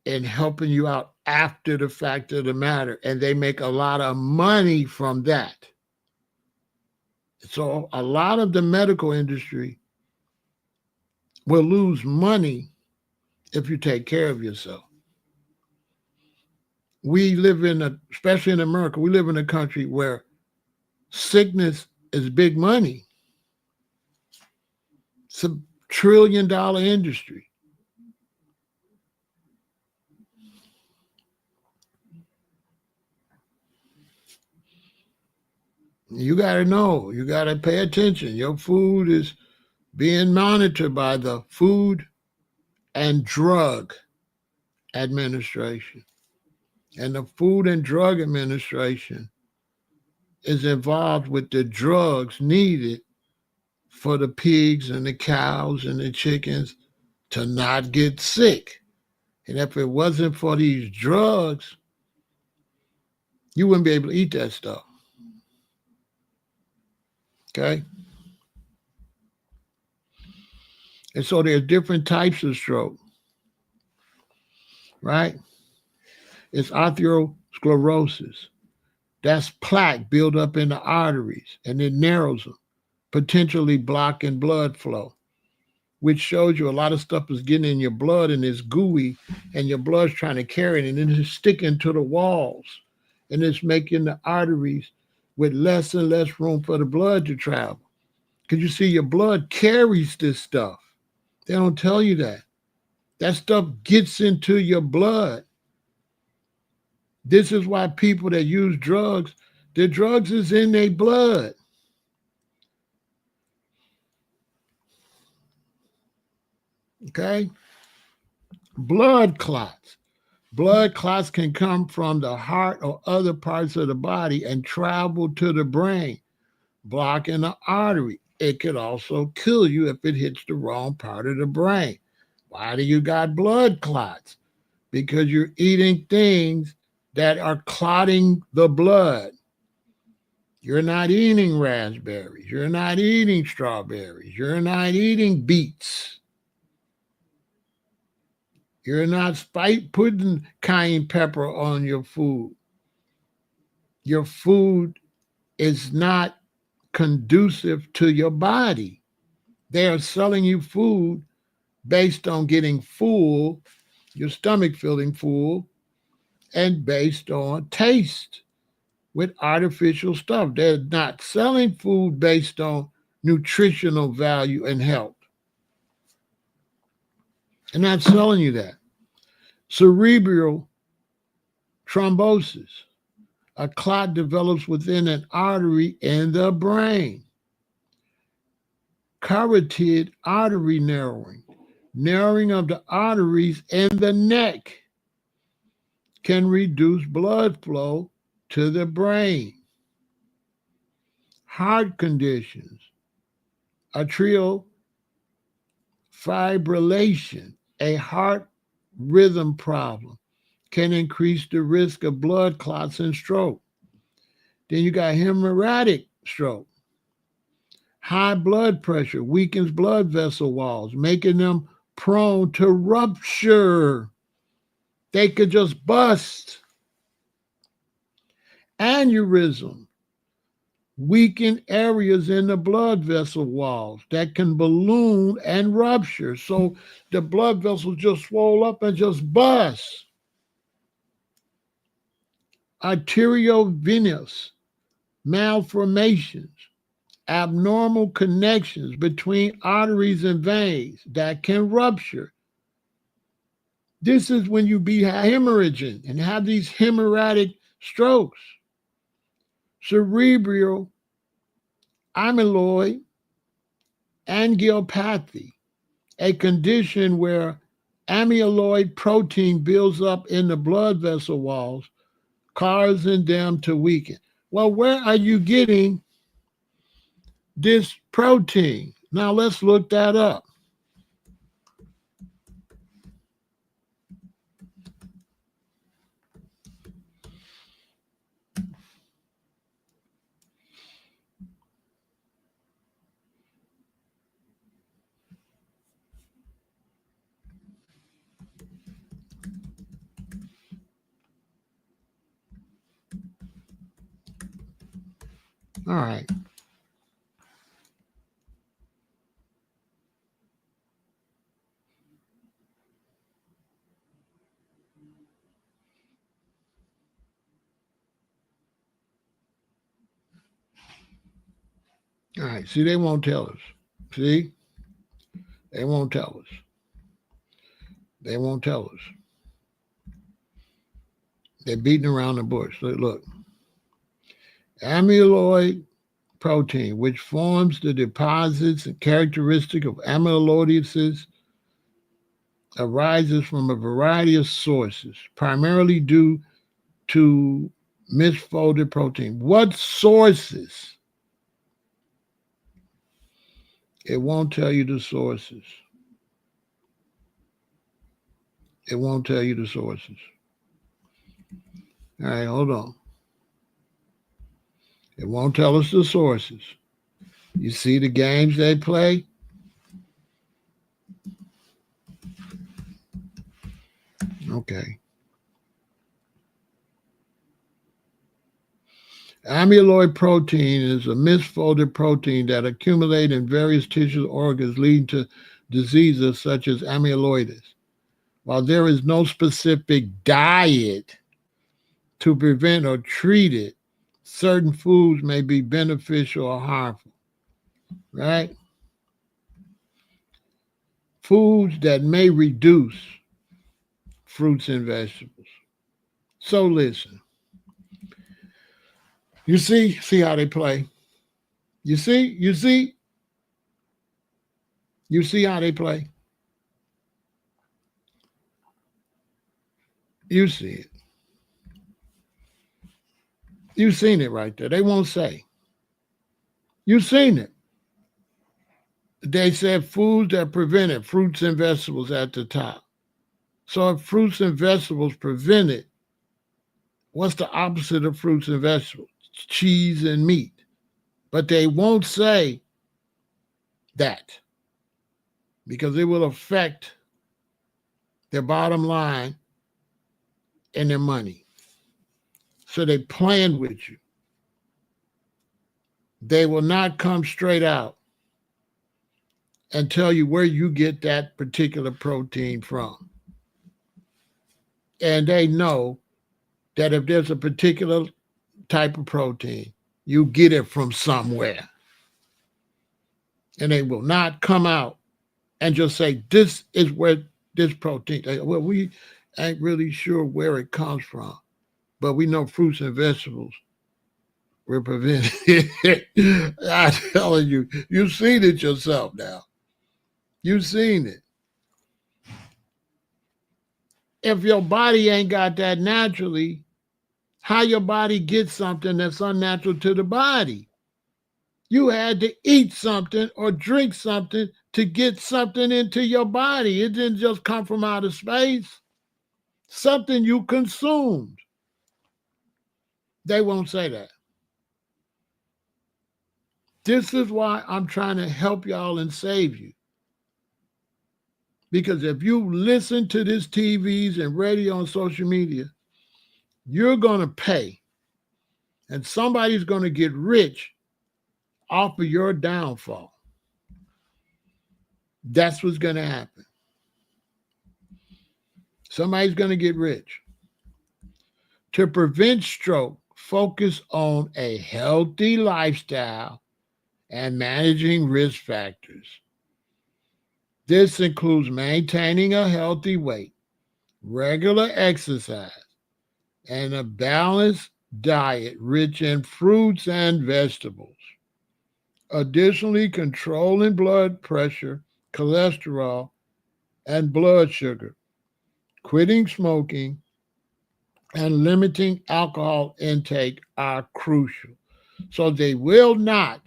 in helping you out after the fact of the matter, and they make a lot of money from that. So a lot of the medical industry will lose money if you take care of yourself. We live especially in America, we live in a country where sickness is big money. It's $1 trillion industry. You got to know, you got to pay attention. Your food is being monitored by the Food and Drug Administration. And the Food and Drug Administration is involved with the drugs needed for the pigs and the cows and the chickens to not get sick. And if it wasn't for these drugs, you wouldn't be able to eat that stuff. Okay? And so there's different types of stroke, right? It's atherosclerosis. That's plaque built up in the arteries and it narrows them, potentially blocking blood flow, which shows you a lot of stuff is getting in your blood and it's gooey and your blood's trying to carry it and then it's sticking to the walls and it's making the arteries with less and less room for the blood to travel. Because you see, your blood carries this stuff. They don't tell you that. That stuff gets into your blood. This is why people that use drugs, the drugs is in their blood. Okay? Blood clots. Blood clots can come from the heart or other parts of the body and travel to the brain, blocking the artery. It could also kill you if it hits the wrong part of the brain. Why do you got blood clots? Because you're eating things that are clotting the blood. You're not eating raspberries. You're not eating strawberries. You're not eating beets. You're not putting cayenne pepper on your food. Your food is not conducive to your body. They are selling you food based on getting full, your stomach feeling full, and based on taste with artificial stuff. They're not selling food based on nutritional value and health. They're not selling you that. Cerebral thrombosis. A clot develops within an artery in the brain. Carotid artery narrowing. Narrowing of the arteries in the neck can reduce blood flow to the brain. Heart conditions. Atrial fibrillation, a heart rhythm problem, can increase the risk of blood clots and stroke. Then you got hemorrhagic stroke. High blood pressure weakens blood vessel walls, making them prone to rupture. They could just bust. Aneurysm, weaken areas in the blood vessel walls that can balloon and rupture. So the blood vessels just swell up and just bust. Arteriovenous malformations, abnormal connections between arteries and veins that can rupture. This is when you be hemorrhaging and have these hemorrhagic strokes. Cerebral amyloid angiopathy, a condition where amyloid protein builds up in the blood vessel walls, causing them to weaken. Well, where are you getting this protein? Now let's look that up. All right. All right. See, they won't tell us. See? They won't tell us. They won't tell us. They're beating around the bush. Look. Amyloid protein, which forms the deposits and characteristic of amyloidosis, arises from a variety of sources, primarily due to misfolded protein. What sources? It won't tell you the sources. It won't tell you the sources. All right, hold on. It won't tell us the sources. You see the games they play? Okay. Amyloid protein is a misfolded protein that accumulates in various tissues organs, leading to diseases such as amyloidosis. While there is no specific diet to prevent or treat it, certain foods may be beneficial or harmful, right? Foods that may reduce fruits and vegetables. So listen, you see how they play. You see how they play. You see it. You've seen it right there. They won't say. You've seen it. They said foods that prevent it, fruits and vegetables at the top. So if fruits and vegetables prevent it, what's the opposite of fruits and vegetables? Cheese and meat. But they won't say that because it will affect their bottom line and their money. So they plan with you. They will not come straight out and tell you where you get that particular protein from. And they know that if there's a particular type of protein, you get it from somewhere. And they will not come out and just say, this is where this protein, well, we ain't really sure where it comes from, but we know fruits and vegetables will prevent it. I'm telling you, you've seen it yourself now. You've seen it. If your body ain't got that naturally, how your body gets something that's unnatural to the body? You had to eat something or drink something to get something into your body. It didn't just come from outer space. Something you consumed. They won't say that. This is why I'm trying to help y'all and save you. Because if you listen to this TVs and radio and social media, you're going to pay. And somebody's going to get rich off of your downfall. That's what's going to happen. Somebody's going to get rich. To prevent stroke, focus on a healthy lifestyle and managing risk factors. This includes maintaining a healthy weight, regular exercise, and a balanced diet rich in fruits and vegetables. Additionally, controlling blood pressure, cholesterol, and blood sugar, quitting smoking, and limiting alcohol intake are crucial. So they will not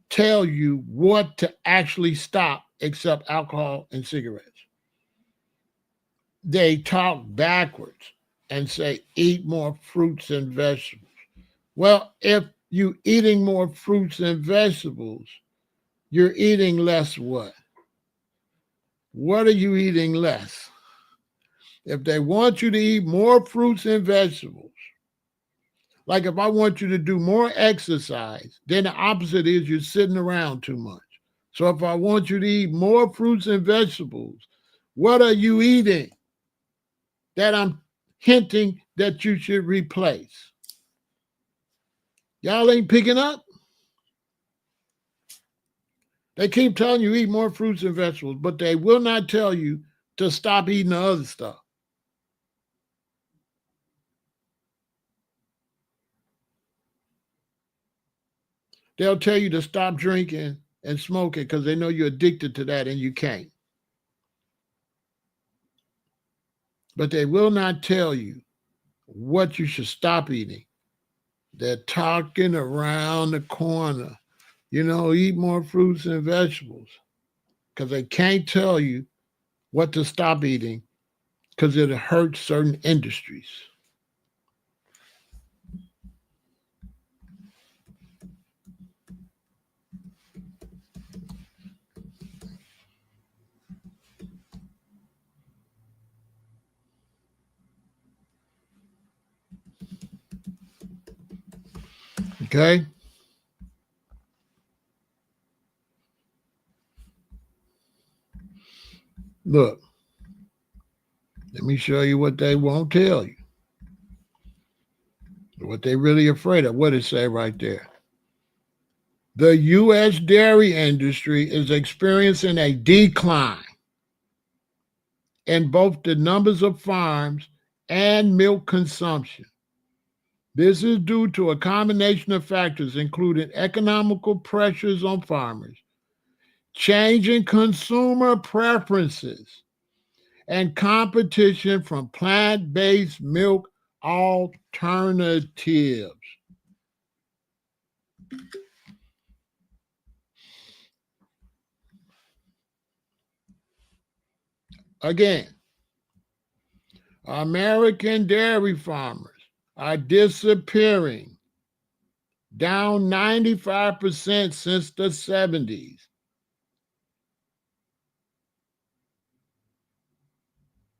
tell you what to actually stop except alcohol and cigarettes. They talk backwards and say, eat more fruits and vegetables. Well, if you're eating more fruits and vegetables, you're eating less what? What are you eating less? If they want you to eat more fruits and vegetables, like if I want you to do more exercise, then the opposite is you're sitting around too much. So if I want you to eat more fruits and vegetables, what are you eating that I'm hinting that you should replace? Y'all ain't picking up? They keep telling you eat more fruits and vegetables, but they will not tell you to stop eating the other stuff. They'll tell you to stop drinking and smoking because they know you're addicted to that and you can't. But they will not tell you what you should stop eating. They're talking around the corner. Eat more fruits and vegetables because they can't tell you what to stop eating because it hurts certain industries. Okay? Look, let me show you what they won't tell you. What they really afraid of. What it say right there? The U.S. dairy industry is experiencing a decline in both the numbers of farms and milk consumption. This is due to a combination of factors, including economical pressures on farmers, changing consumer preferences, and competition from plant-based milk alternatives. Again, American dairy farmers are disappearing, down 95% since the 70s.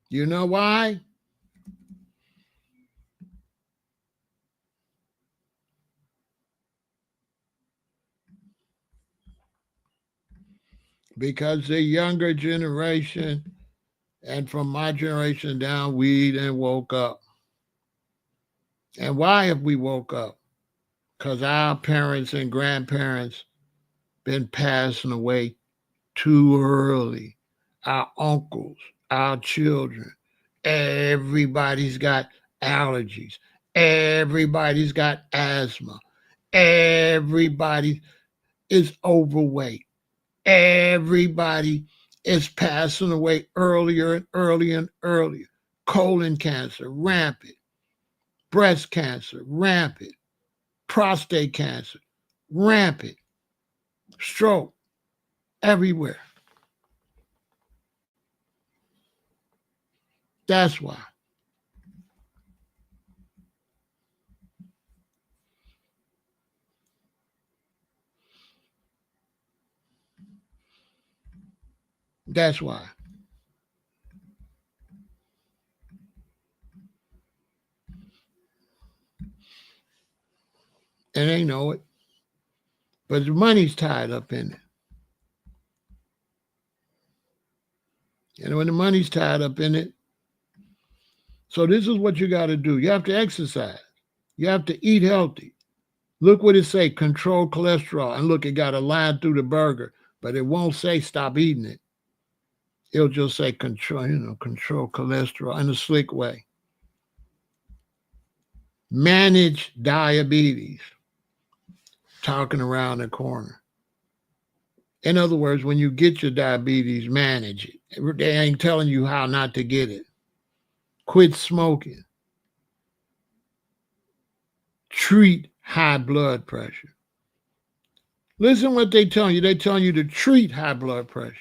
You know why? Because the younger generation, and from my generation down, we then woke up. And why have we woke up? Because our parents and grandparents been passing away too early. Our uncles, our children, everybody's got allergies. Everybody's got asthma. Everybody is overweight. Everybody is passing away earlier and earlier and earlier. Colon cancer, rampant. Breast cancer, rampant. Prostate cancer, rampant. Stroke, everywhere. That's why. That's why. And they know it. But the money's tied up in it. And when the money's tied up in it, so this is what you got to do. You have to exercise. You have to eat healthy. Look what it say, control cholesterol. And look, it got a line through the burger, but it won't say stop eating it. It'll just say control cholesterol in a slick way. Manage diabetes. Talking around the corner. In other words, when you get your diabetes, manage it. They ain't telling you how not to get it. Quit smoking. Treat high blood pressure. Listen what they telling you. They telling you to treat high blood pressure.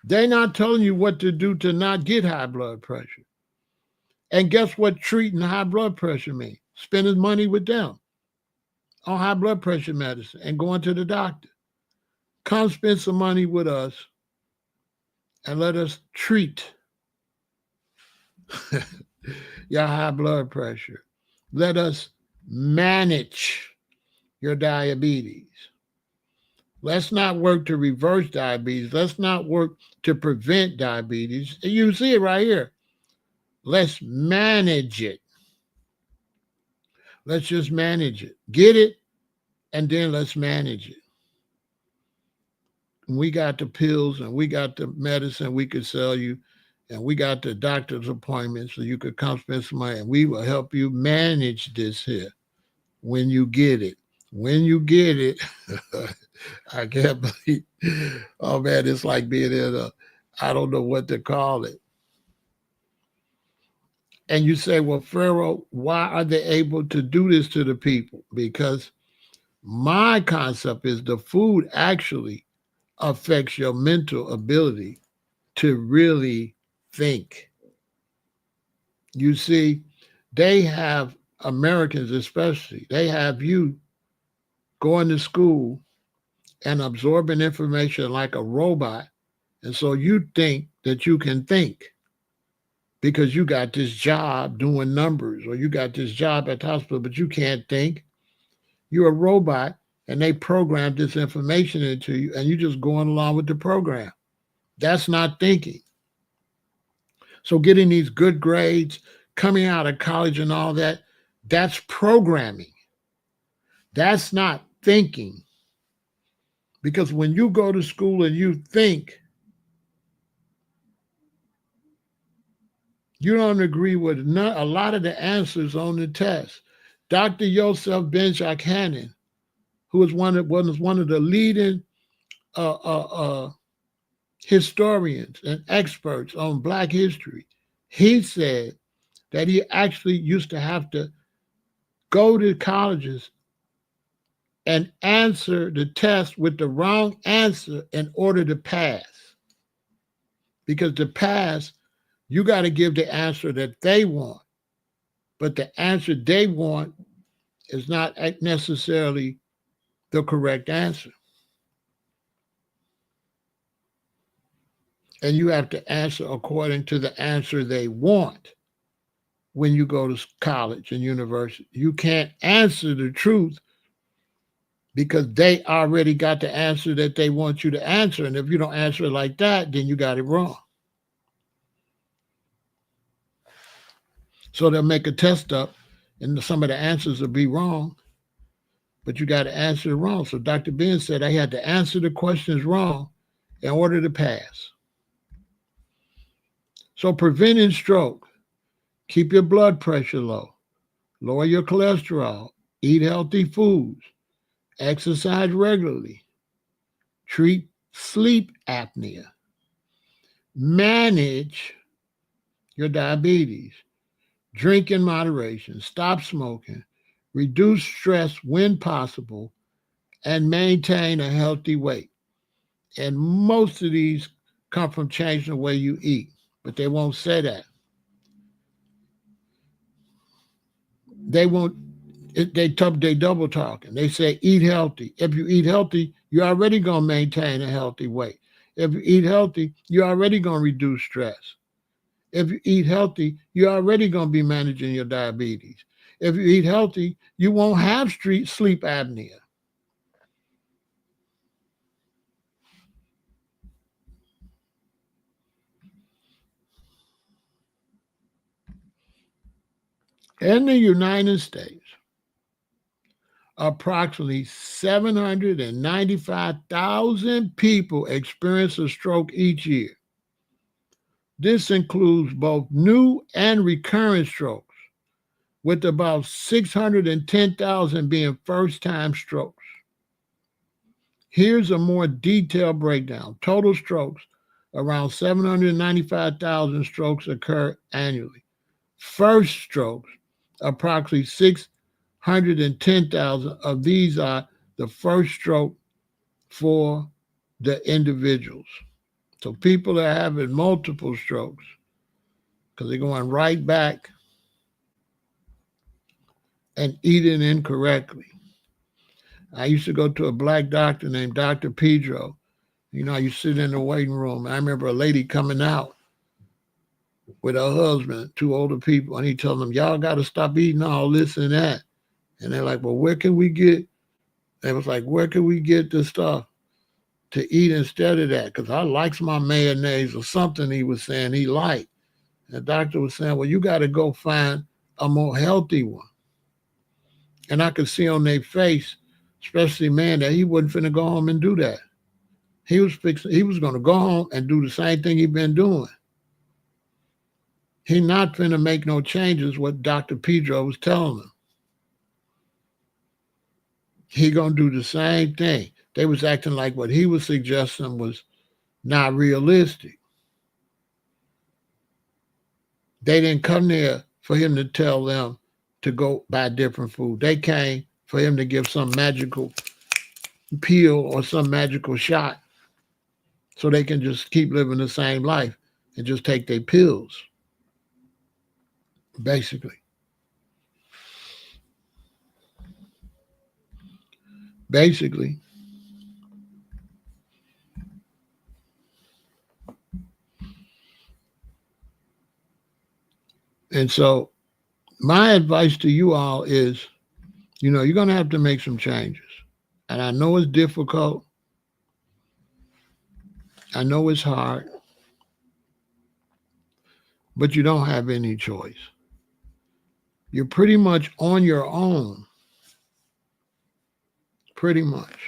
They're not telling you what to do to not get high blood pressure. And guess what treating high blood pressure means? Spending money with them on high blood pressure medicine and going to the doctor. Come spend some money with us and let us treat your high blood pressure. Let us manage your diabetes. Let's not work to reverse diabetes. Let's not work to prevent diabetes. You see it right here. Let's manage it. Let's just manage it. Get it, and then let's manage it. We got the pills and we got the medicine we could sell you, and we got the doctor's appointments so you could come spend some money, and we will help you manage this here when you get it. When you get it, I can't believe, oh man, it's like being in a, I don't know what to call it. And you say, well, Pharaoh, why are they able to do this to the people? Because my concept is the food actually affects your mental ability to really think. You see, they have Americans, especially, they have you going to school and absorbing information like a robot. And so you think that you can think because you got this job doing numbers or you got this job at the hospital, but you can't think. You're a robot and they programmed this information into you and you're just going along with the program. That's not thinking. So getting these good grades, coming out of college and all that, that's programming. That's not thinking. Because when you go to school and you think, you don't agree with a lot of the answers on the test. Dr. Yosef Ben Jochannan, who was one of the leading uh, uh, uh, historians and experts on Black history, he said that he actually used to have to go to colleges and answer the test with the wrong answer in order to pass. Because to pass, you got to give the answer that they want. But the answer they want is not necessarily the correct answer. And you have to answer according to the answer they want when you go to college and university. You can't answer the truth because they already got the answer that they want you to answer. And if you don't answer it like that, then you got it wrong. So they'll make a test up and some of the answers will be wrong, but you got to answer it wrong. So Dr. Ben said I had to answer the questions wrong in order to pass. So preventing stroke, keep your blood pressure low, lower your cholesterol, eat healthy foods, exercise regularly, treat sleep apnea, manage your diabetes, drink in moderation, stop smoking, reduce stress when possible, and maintain a healthy weight. And most of these come from changing the way you eat, but they won't say that. They won't. They double talking. They say eat healthy. If you eat healthy, you're already gonna maintain a healthy weight. If you eat healthy, you're already gonna reduce stress. If you eat healthy, you're already gonna be managing your diabetes. If you eat healthy, you won't have sleep apnea. In the United States, approximately 795,000 people experience a stroke each year. This includes both new and recurrent strokes, with about 610,000 being first-time strokes. Here's a more detailed breakdown. Total strokes, around 795,000 strokes occur annually. First strokes, approximately 610,000 of these are the first stroke for the individuals. So people are having multiple strokes because they're going right back and eating incorrectly. I used to go to a Black doctor named Dr. Pedro. You know, you sit in the waiting room. I remember a lady coming out with her husband, two older people, and he told them, y'all got to stop eating all this and that. And they're like, well, where can we get? They was like, where can we get the stuff to eat instead of that? Because I likes my mayonnaise or something he was saying he liked. And the doctor was saying, well, you got to go find a more healthy one. And I could see on their face, especially man, that he wasn't finna go home and do that. He was going to go home and do the same thing he'd been doing. He not finna make no changes what Dr. Pedro was telling him. He gonna do the same thing. They was acting like what he was suggesting was not realistic. They didn't come there for him to tell them to go buy different food. They came for him to give some magical pill or some magical shot so they can just keep living the same life and just take their pills, basically. Basically. And so my advice to you all is, you're going to have to make some changes. And I know it's difficult. I know it's hard, but you don't have any choice. You're pretty much on your own. Pretty much.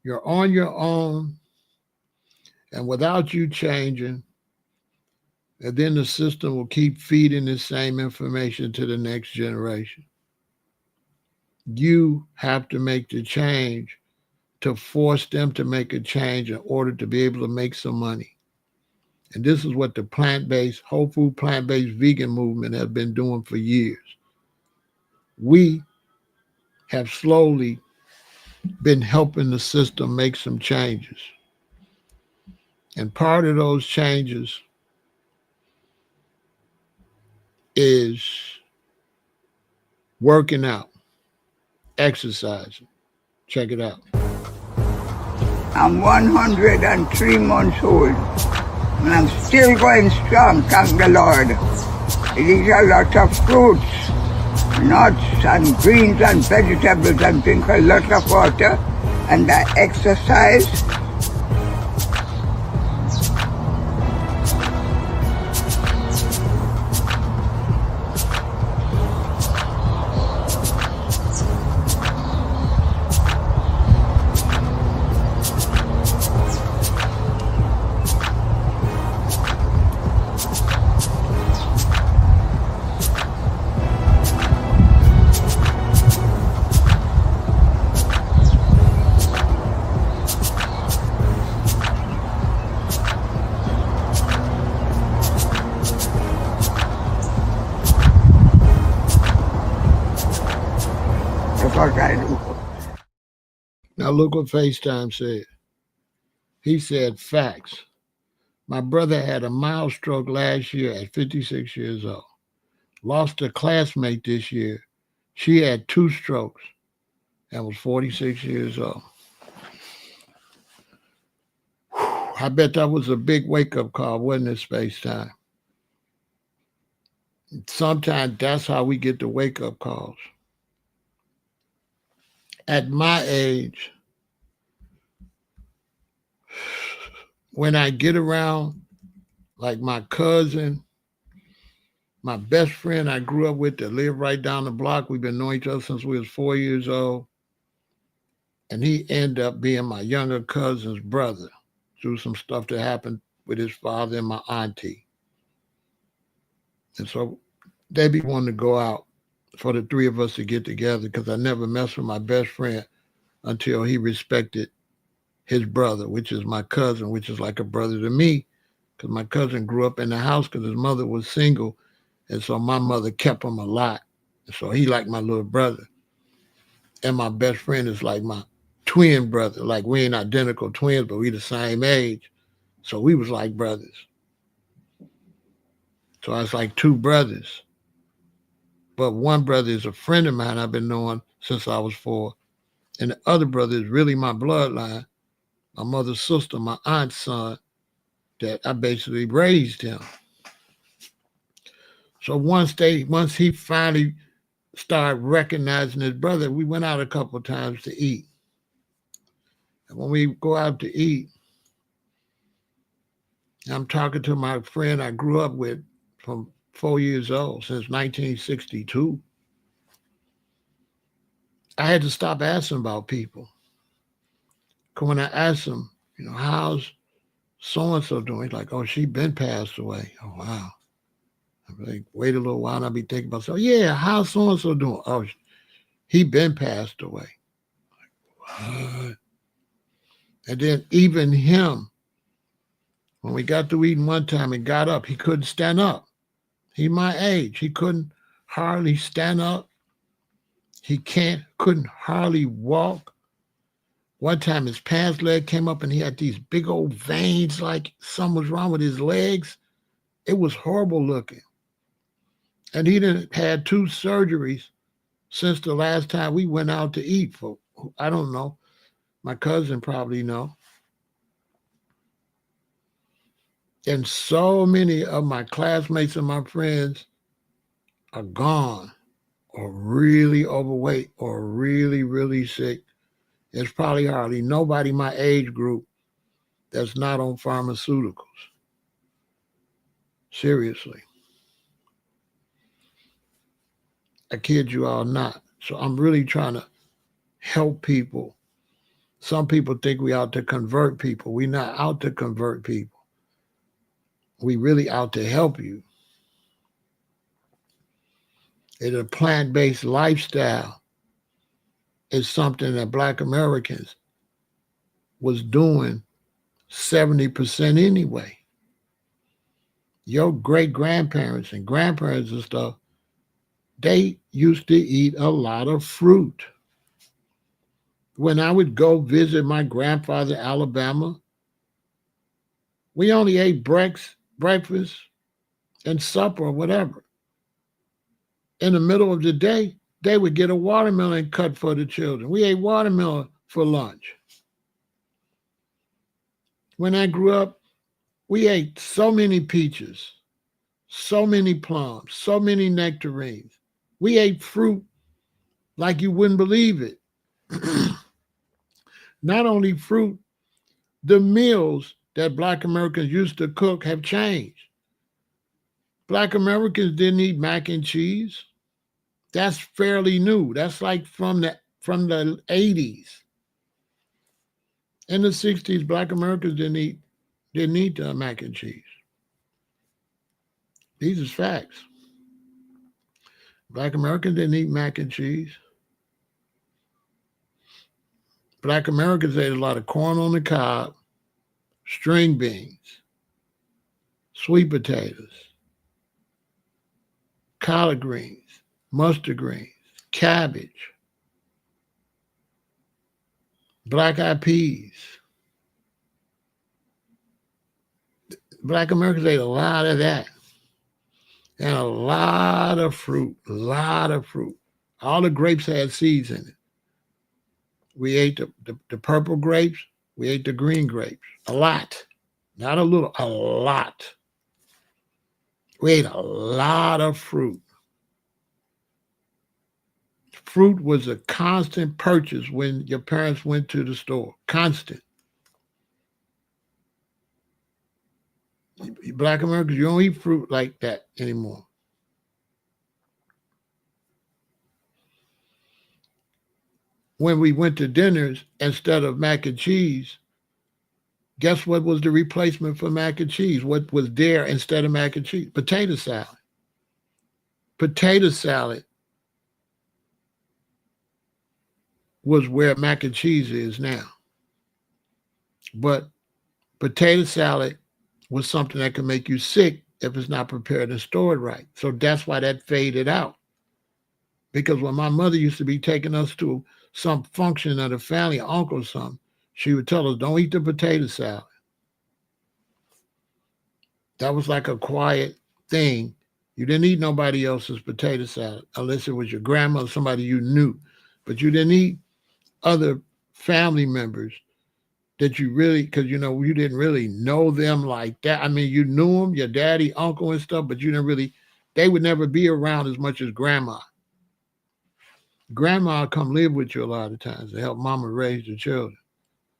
You're on your own, and without you changing, and then the system will keep feeding the same information to the next generation. You have to make the change to force them to make a change in order to be able to make some money. And this is what the plant-based, whole food, plant-based vegan movement has been doing for years. We have slowly been helping the system make some changes. And part of those changes is working out, exercising. Check it out.
I'm 103 months old, and I'm still going strong, thank the Lord. I eat a lot of fruits, nuts and greens and vegetables, and drink a lot of water, and I exercise.
Now look what FaceTime said. He said facts. My brother had a mild stroke last year at 56 years old. Lost a classmate this year. She had 2 strokes and was 46 years old. I bet that was a big wake-up call, wasn't it, FaceTime? Sometimes that's how we get the wake-up calls. At my age, when I get around like my cousin, my best friend I grew up with that lived right down the block, we've been knowing each other since we was 4 years old, and he ended up being my younger cousin's brother through some stuff that happened with his father and my auntie. And so they be wanting to go out for the 3 of us to get together because I never messed with my best friend until he respected his brother, which is my cousin, which is like a brother to me, because my cousin grew up in the house because his mother was single, and so my mother kept him a lot. So he like my little brother. And my best friend is like my twin brother. Like we ain't identical twins, but we the same age. So we was like brothers. So I was like 2 brothers. But one brother is a friend of mine I've been knowing since I was 4. And the other brother is really my bloodline, my mother's sister, my aunt's son, that I basically raised him. So once he finally started recognizing his brother, we went out a couple of times to eat. And when we go out to eat, I'm talking to my friend I grew up with from 4 years old, since 1962. I had to stop asking about people. Because when I asked him, how's so-and-so doing? He's like, oh, she been passed away. Oh, wow. I'm like, wait a little while, and I'll be thinking about, so yeah, how's so-and-so doing? Oh, he been passed away. What? And then even him, when we got through eating one time and got up, he couldn't stand up. He my age. He couldn't hardly stand up. He couldn't hardly walk. One time his pants leg came up and he had these big old veins like something was wrong with his legs. It was horrible looking. And he done had 2 surgeries since the last time we went out to eat for, I don't know. My cousin probably know. And so many of my classmates and my friends are gone or really overweight or really, really sick. There's probably hardly nobody my age group that's not on pharmaceuticals. Seriously. I kid you all not. So I'm really trying to help people. Some people think we out to convert people. We're not out to convert people. We really out to help you. It's a plant-based lifestyle. It's something that Black Americans was doing 70% anyway. Your great-grandparents and grandparents and stuff, they used to eat a lot of fruit. When I would go visit my grandfather in Alabama, we only ate breakfast and supper or whatever. In the middle of the day, they would get a watermelon cut for the children. We ate watermelon for lunch. When I grew up, we ate so many peaches, so many plums, so many nectarines. We ate fruit like you wouldn't believe it. Not only fruit, the meals that Black Americans used to cook have changed. Black Americans didn't eat mac and cheese. That's fairly new. That's like from the 80s. In the 60s, Black Americans didn't eat mac and cheese. These are facts. Black Americans didn't eat mac and cheese. Black Americans ate a lot of corn on the cob, string beans, sweet potatoes, collard greens, mustard greens, cabbage, black-eyed peas. Black Americans ate a lot of that. And a lot of fruit, All the grapes had seeds in it. We ate the purple grapes. We ate the green grapes. A lot. Not a little, a lot. We ate a lot of fruit. Fruit was a constant purchase when your parents went to the store. Constant. Black Americans, you don't eat fruit like that anymore. When we went to dinners, instead of mac and cheese, guess what was the replacement for mac and cheese? What was there instead of mac and cheese? Potato salad. Potato salad was where mac and cheese is now. But potato salad was something that could make you sick if it's not prepared and stored right. So that's why that faded out. Because when my mother used to be taking us to some function of the family, uncle or something, she would tell us, don't eat the potato salad. That was like a quiet thing. You didn't eat nobody else's potato salad unless it was your grandmother, somebody you knew. But you didn't eat other family members that you really, because, you know, you didn't really know them like that. I mean, you knew them, your daddy, uncle and stuff, but you didn't really, they would never be around as much as grandma. Grandma would come live with you a lot of times to help mama raise the children.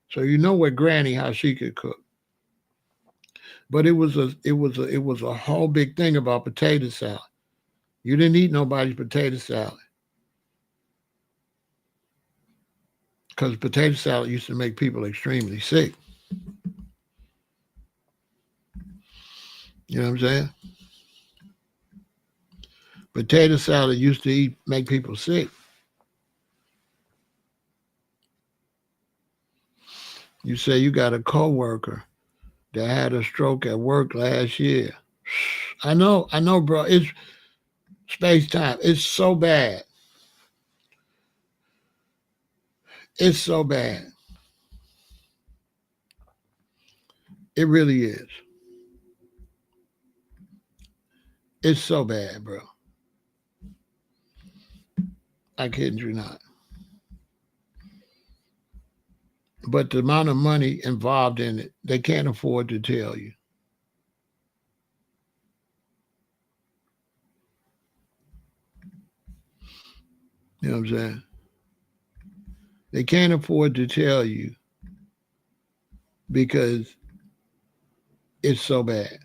So you know what granny, how she could cook. But it was a whole big thing about potato salad. You didn't eat nobody's potato salad. Because potato salad used to make people extremely sick. You know what I'm saying? Potato salad used to make people sick. You say you got a coworker that had a stroke at work last year. I know, bro. It's space time. It's so bad. It's so bad. It really is. It's so bad, bro. I kid you not. But the amount of money involved in it, they can't afford to tell you. You know what I'm saying? They can't afford to tell you because it's so bad.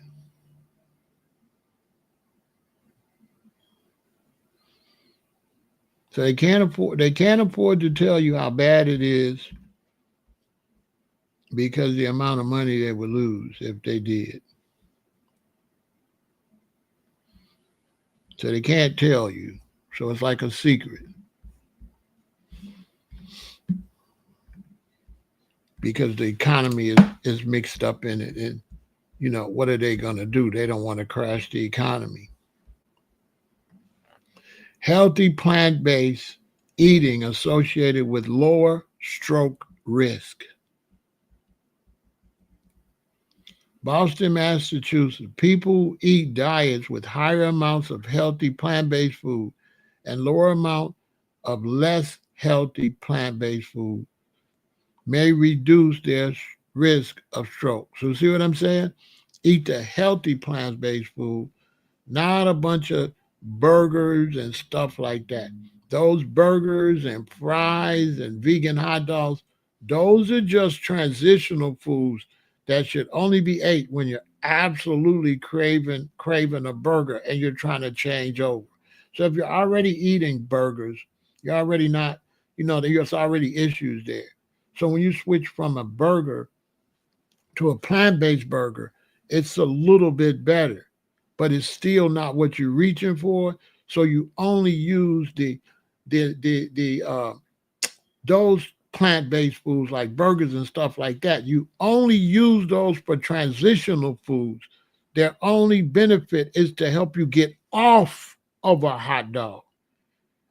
So they can't afford to tell you how bad it is because the amount of money they would lose if they did. So they can't tell you. So it's like a secret. Because the economy is mixed up in it. And, what are they going to do? They don't want to crash the economy. Healthy plant-based eating associated with lower stroke risk. Boston, Massachusetts. People who eat diets with higher amounts of healthy plant-based food and lower amount of less healthy plant-based food may reduce their risk of stroke. So see what I'm saying? Eat the healthy plant-based food, not a bunch of burgers and stuff like that. Those burgers and fries and vegan hot dogs, those are just transitional foods that should only be ate when you're absolutely craving a burger and you're trying to change over. So if you're already eating burgers, you're already not, there's already issues there. So when you switch from a burger to a plant-based burger, it's a little bit better, but it's still not what you're reaching for. So you only use those plant-based foods like burgers and stuff like that. You only use those for transitional foods. Their only benefit is to help you get off of a hot dog.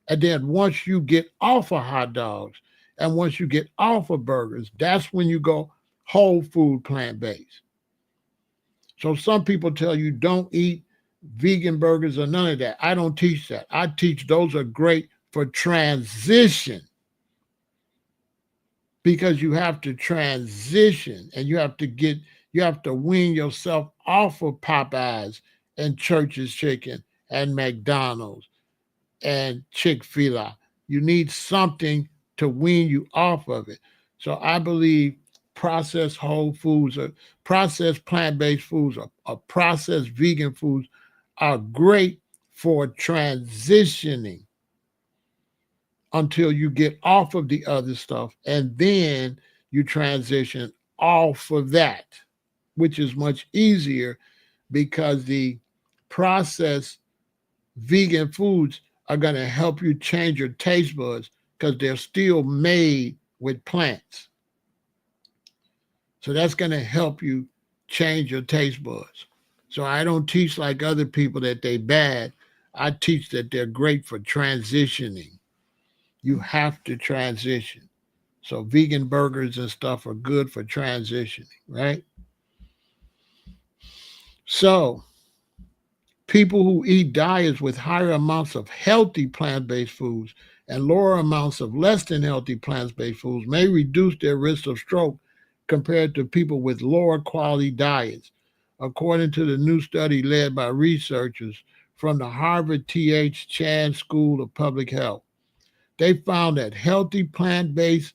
And then once you get off of hot dogs and once you get off of burgers, that's when you go whole food plant-based. So some people tell you don't eat vegan burgers or none of that. I don't teach that. I teach those are great for transition because you have to transition and you have to wean yourself off of Popeyes and Church's Chicken and McDonald's and Chick-fil-A. You need something to wean you off of it. So I believe processed whole foods or processed plant-based foods or processed vegan foods are great for transitioning until you get off of the other stuff and then you transition off of that, which is much easier because the processed vegan foods are going to help you change your taste buds because they're still made with plants. So that's going to help you change your taste buds. So I don't teach like other people that they're bad. I teach that they're great for transitioning. You have to transition. So vegan burgers and stuff are good for transitioning, right? So people who eat diets with higher amounts of healthy plant-based foods and lower amounts of less than healthy plant-based foods may reduce their risk of stroke compared to people with lower quality diets, according to the new study led by researchers from the Harvard T.H. Chan School of Public Health. They found that healthy plant-based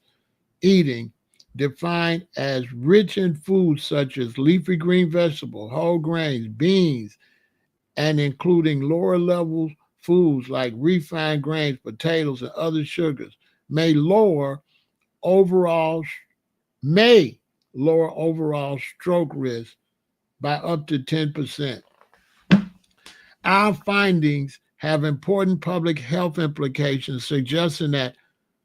eating, defined as rich in foods such as leafy green vegetables, whole grains, beans, and including lower level foods like refined grains, potatoes, and other sugars, may lower overall stroke risk by up to 10%. Our findings have important public health implications, suggesting that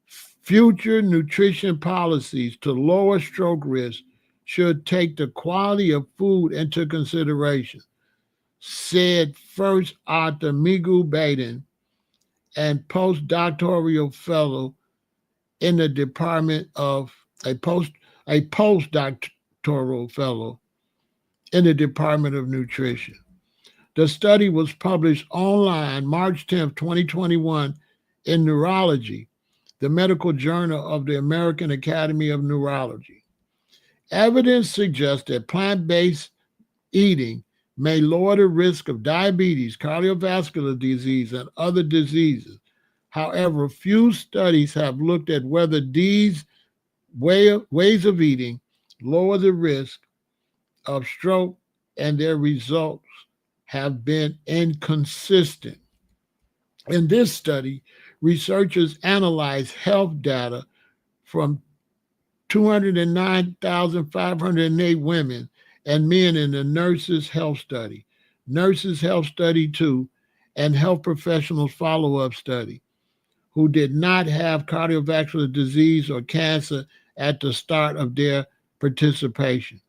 future nutrition policies to lower stroke risk should take the quality of food into consideration, said first author Miguel Baden and postdoctoral fellow in the Department of a postdoctoral fellow in the Department of Nutrition. The study was published online March 10th, 2021 in Neurology, the medical journal of the American Academy of Neurology. Evidence suggests that plant-based eating may lower the risk of diabetes, cardiovascular disease, and other diseases. However, few studies have looked at whether these ways of eating lower the risk of stroke, and their results have been inconsistent. In this study, researchers analyzed health data from 209,508 women and men in the Nurses Health Study, Nurses Health Study 2, and Health Professionals Follow-Up Study, who did not have cardiovascular disease or cancer at the start of their participation.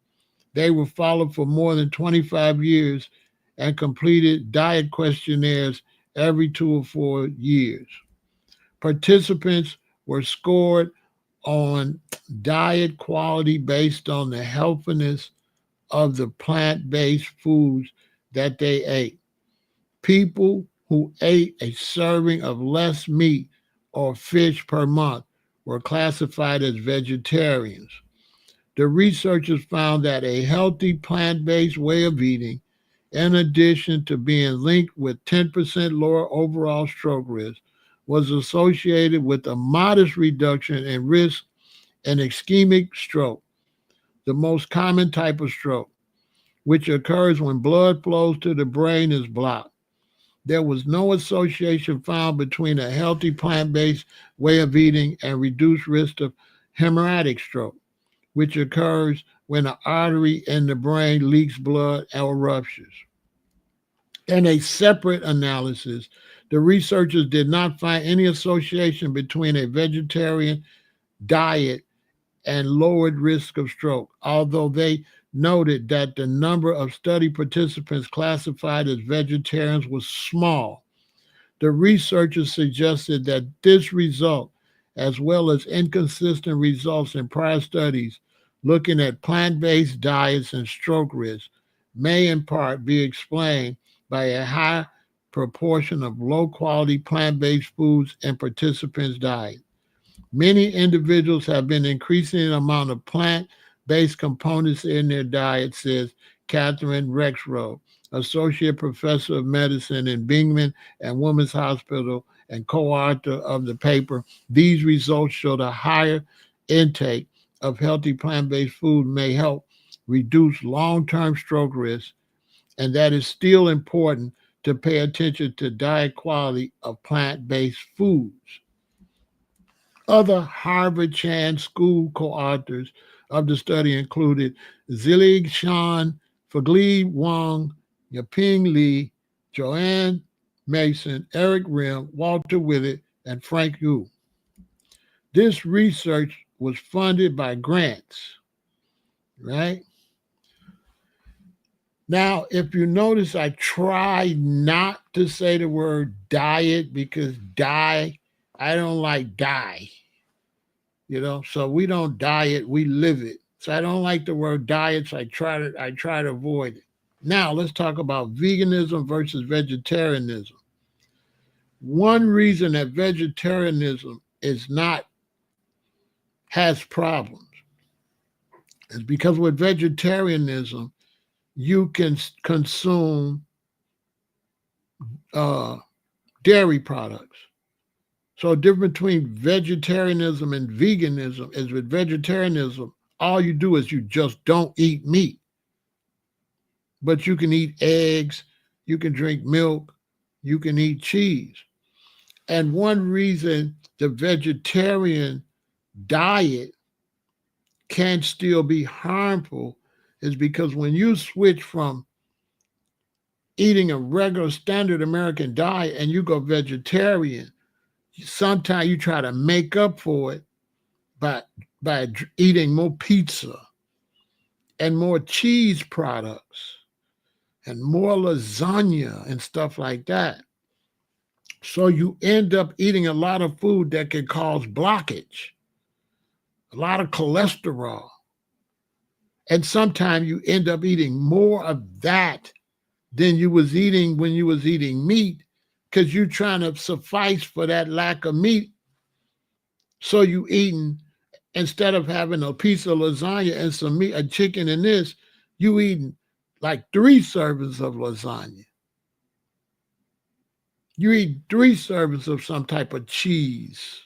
They were followed for more than 25 years and completed diet questionnaires every 2 or 4 years. Participants were scored on diet quality based on the healthiness of the plant-based foods that they ate. People who ate a serving of less meat or fish per month were classified as vegetarians. The researchers found that a healthy plant-based way of eating, in addition to being linked with 10% lower overall stroke risk, was associated with a modest reduction in risk in ischemic stroke, the most common type of stroke, which occurs when blood flows to the brain is blocked. There was no association found between a healthy plant-based way of eating and reduced risk of hemorrhagic stroke, which occurs when an artery in the brain leaks blood or ruptures. In a separate analysis, the researchers did not find any association between a vegetarian diet and lowered risk of stroke, although they noted that the number of study participants classified as vegetarians was small. The researchers suggested that this result, as well as inconsistent results in prior studies looking at plant-based diets and stroke risk, may in part be explained by a high proportion of low-quality plant-based foods in participants' diet. Many individuals have been increasing the amount of plant-based components in their diet, says Catherine Rexroth, Associate Professor of Medicine in Binghamton and Women's Hospital and co-author of the paper. These results show the higher intake of healthy plant-based food may help reduce long-term stroke risk, and that is still important to pay attention to diet quality of plant-based foods. Other Harvard Chan School co-authors of the study included Zilig Shan, Fagli Wang, Yaping Li, Joanne Mason, Eric Rim, Walter Willett, and Frank Yu. This research was funded by grants, right? Now, if you notice, I try not to say the word diet because I don't like die. So we don't diet, we live it. So I don't like the word diet, so I try to avoid it. Now let's talk about veganism versus vegetarianism. One reason that vegetarianism has problems is because with vegetarianism, you can consume dairy products. So the difference between vegetarianism and veganism is with vegetarianism, all you do is you just don't eat meat. But you can eat eggs, you can drink milk, you can eat cheese. And one reason the vegetarian diet can still be harmful is because when you switch from eating a regular standard American diet and you go vegetarian, sometimes you try to make up for it by eating more pizza and more cheese products and more lasagna and stuff like that. So you end up eating a lot of food that can cause blockage, a lot of cholesterol. And sometimes you end up eating more of that than you was eating when you was eating meat, because you're trying to suffice for that lack of meat. So you eating, instead of having a piece of lasagna and some meat, a chicken and this, you eating like 3 servings of lasagna. You eat 3 servings of some type of cheese,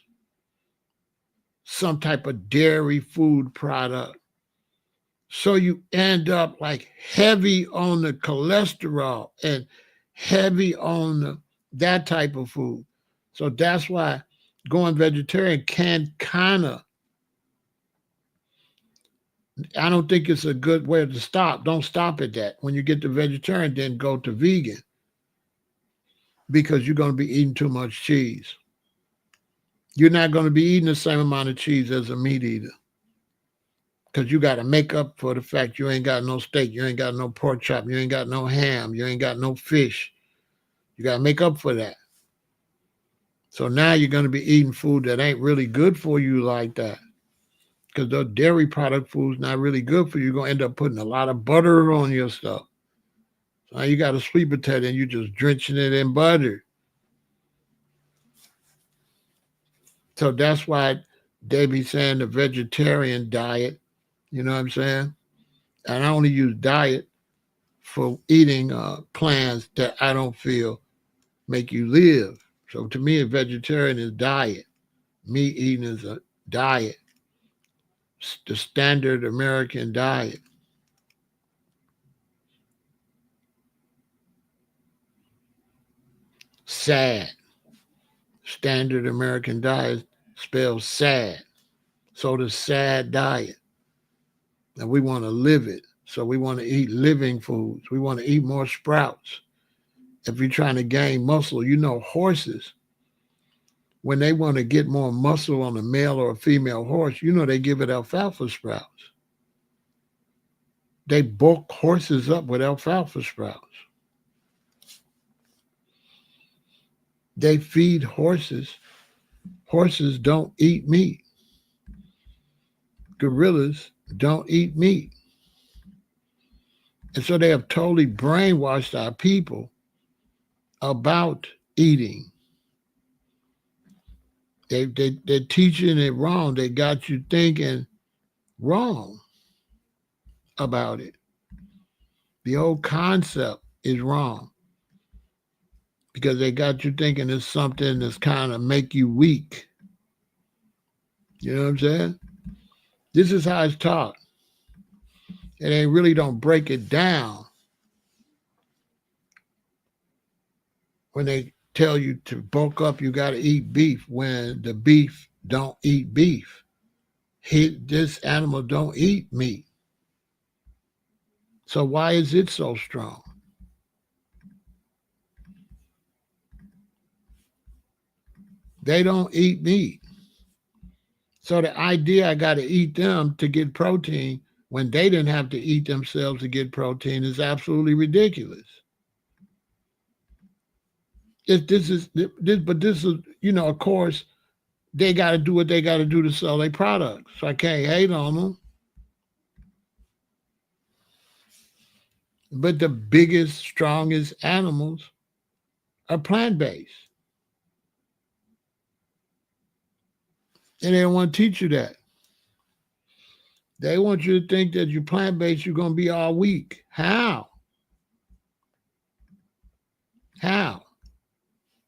some type of dairy food product. So you end up like heavy on the cholesterol and heavy on that type of food. So that's why going vegetarian can kind of, I don't think it's a good way to stop. Don't stop at that. When you get to vegetarian, then go to vegan, because you're going to be eating too much cheese. You're not going to be eating the same amount of cheese as a meat eater, because you got to make up for the fact you ain't got no steak, you ain't got no pork chop, you ain't got no ham, you ain't got no fish. You got to make up for that. So now you're going to be eating food that ain't really good for you like that, because the dairy product food's not really good for you. You're going to end up putting a lot of butter on your stuff. So now you got a sweet potato and you're just drenching it in butter. So that's why they be saying the vegetarian diet, you know what I'm saying? And I only use diet for eating plans that I don't feel make you live. So to me, a vegetarian is diet. Meat eating is a diet. The standard American diet. Sad. Standard American diet spells sad. So the sad diet. And we want to live it. So we want to eat living foods. We want to eat more sprouts. If you're trying to gain muscle, you know, horses, when they want to get more muscle on a male or a female horse, you know, they give it alfalfa sprouts. They bulk horses up with alfalfa sprouts. They feed horses. Horses don't eat meat. Gorillas don't eat meat. And so they have totally brainwashed our people about eating. They're teaching it wrong. They got you thinking wrong about it. The whole concept is wrong, because they got you thinking it's something that's kind of make you weak. You know what I'm saying? This is how it's taught. And they really don't break it down when they tell you to bulk up, you got to eat beef, when the beef don't eat beef. This animal don't eat meat. So why is it so strong? They don't eat meat. So the idea I got to eat them to get protein when they didn't have to eat themselves to get protein is absolutely ridiculous. But this is, you know, of course, they got to do what they got to do to sell their products. So I can't hate on them. But the biggest, strongest animals are plant-based. And they don't want to teach you that. They want you to think that you're plant-based, you're going to be all weak. How? How?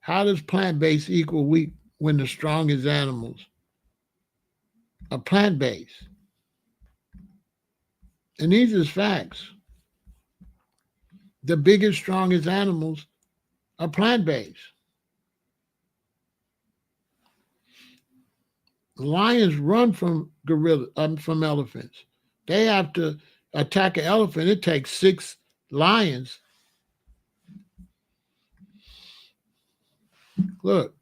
How does plant-based equal weak when the strongest animals are plant-based? And these are facts. The biggest, strongest animals are plant-based. Lions run from from elephants. They have to attack an elephant. It takes 6 lions. Look,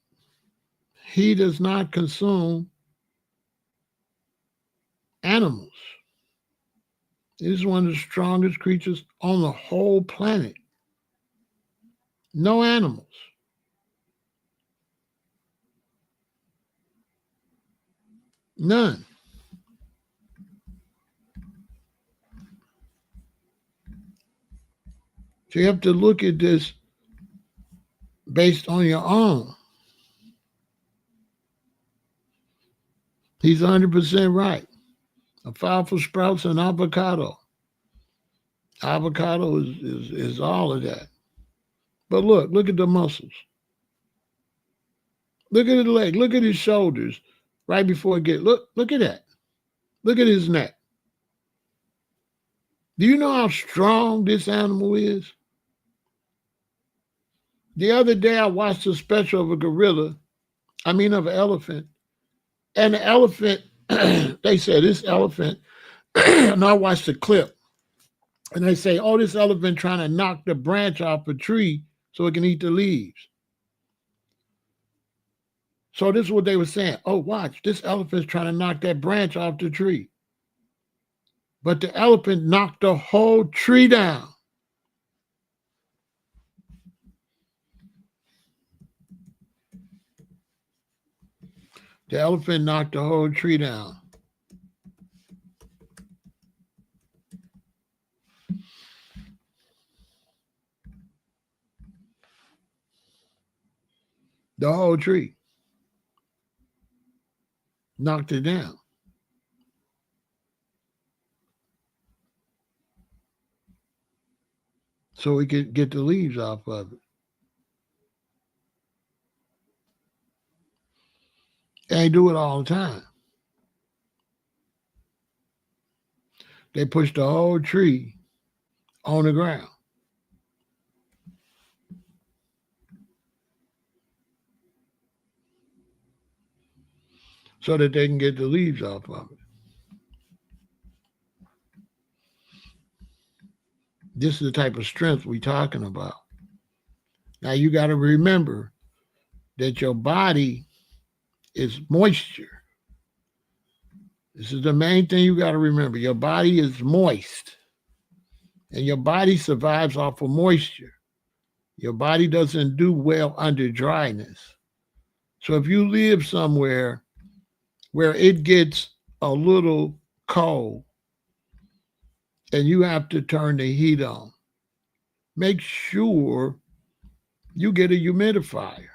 he does not consume animals. He's one of the strongest creatures on the whole planet. No animals. None. So you have to look at this based on your own. He's 100% right. Alfalfa sprouts and avocado. Avocado is all of that. But look at the muscles. Look at the leg. Look at his shoulders right before it gets. Look at that. Look at his neck. Do you know how strong this animal is? The other day I watched a special of of an elephant. And the elephant, they said this elephant, and I watched the clip, and they say, oh, this elephant trying to knock the branch off a tree so it can eat the leaves. So this is what they were saying. Oh, watch, this elephant's trying to knock that branch off the tree. But the elephant knocked the whole tree down. The elephant knocked the whole tree down. The whole tree. Knocked it down. So we could get the leaves off of it. They do it all the time. They push the whole tree on the ground. So that they can get the leaves off of it. This is the type of strength we're talking about. Now you got to remember that your body is moisture. This is the main thing you got to remember. Your body is moist. And your body survives off of moisture. Your body doesn't do well under dryness. So if you live somewhere where it gets a little cold and you have to turn the heat on, make sure you get a humidifier,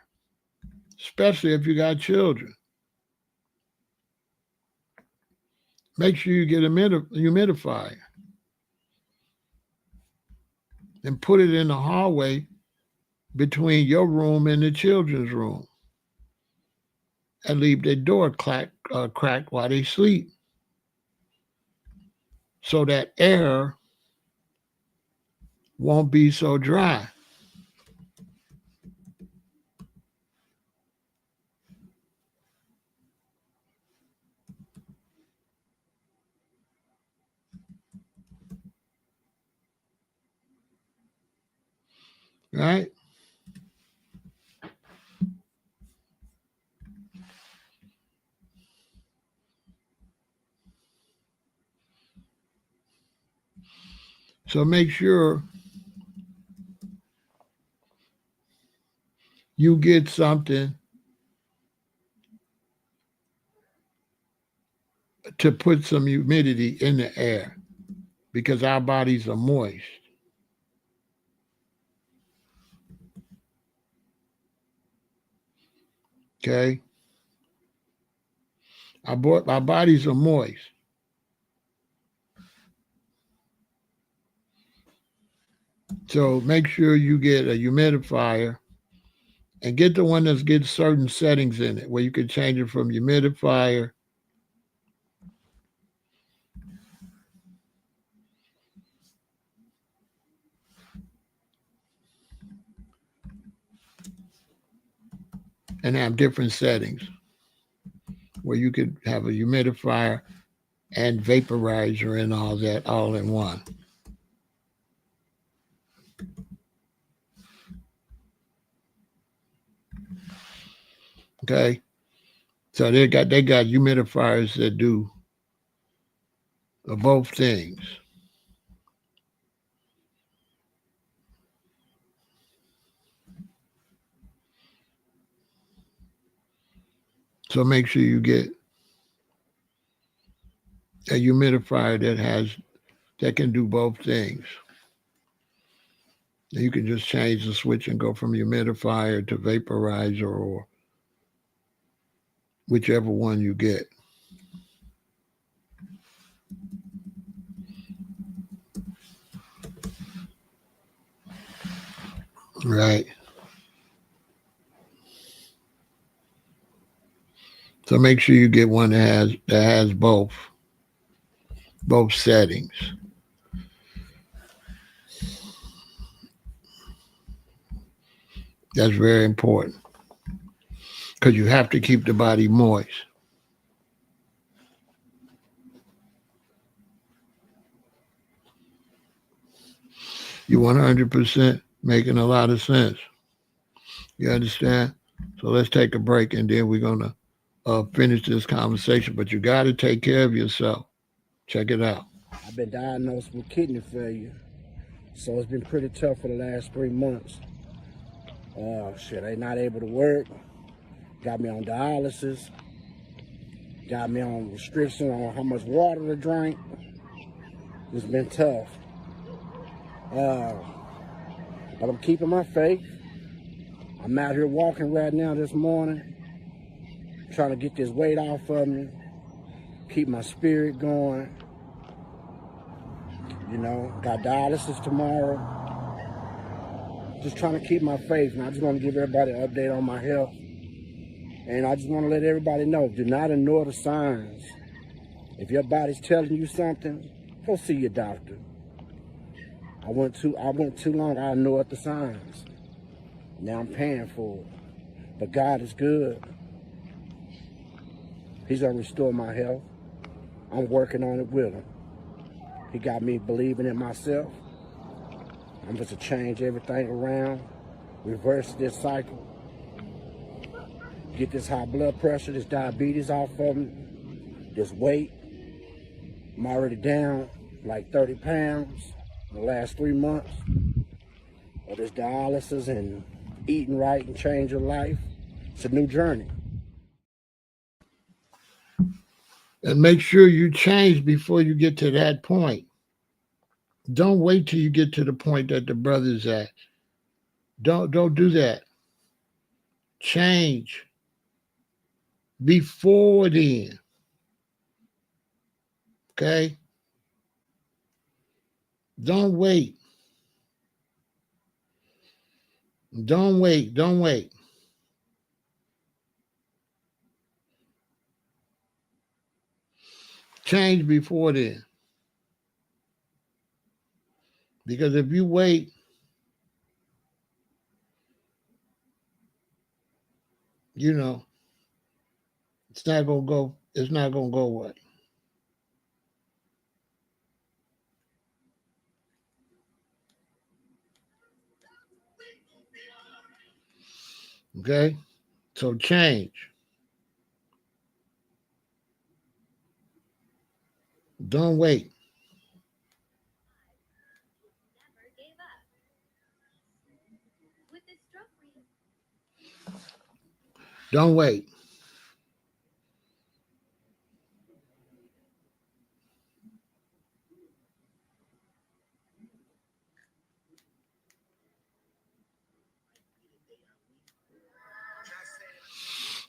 especially if you got children. Make sure you get a humidifier and put it in the hallway between your room and the children's room. And leave their door cracked while they sleep. So that air won't be so dry. Right? So make sure you get something to put some humidity in the air because our bodies are moist. Okay? Our bodies are moist. So make sure you get a humidifier and get the one that gets certain settings in it where you can change it from humidifier and have different settings where you could have a humidifier and vaporizer and all that all in one. Okay, so they got humidifiers that do both things. So make sure you get a humidifier that can do both things. You can just change the switch and go from humidifier to vaporizer or whichever one you get. Right. So make sure you get one that has both settings. That's very important because you have to keep the body moist. You 100% making a lot of sense. You understand? So let's take a break and then we're going to finish this conversation. But you got to take care of yourself. Check it out.
I've been diagnosed with kidney failure, so it's been pretty tough for the last 3 months. Shit, I'm not able to work. Got me on dialysis. Got me on restriction on how much water to drink. It's been tough. But I'm keeping my faith. I'm out here walking right now this morning, trying to get this weight off of me, keep my spirit going. You know, got dialysis tomorrow. Just trying to keep my faith, and I just want to give everybody an update on my health. And I just want to let everybody know, do not ignore the signs. If your body's telling you something, go see your doctor. I went too long, I ignored the signs. Now I'm paying for it. But God is good. He's gonna restore my health. I'm working on it with him. He got me believing in myself. I'm just to change everything around, reverse this cycle, get this high blood pressure, this diabetes off of me, this weight. I'm already down like 30 pounds in the last 3 months. Of this dialysis and eating right and change your life. It's a new journey.
And make sure you change before you get to that point. Don't wait till you get to the point that the brother's at. Don't do that. Change before then. Okay? Don't wait. Don't wait. Don't wait. Change before then. Because if you wait, you know, it's not going to go away. Okay? So change. Don't wait. Don't wait.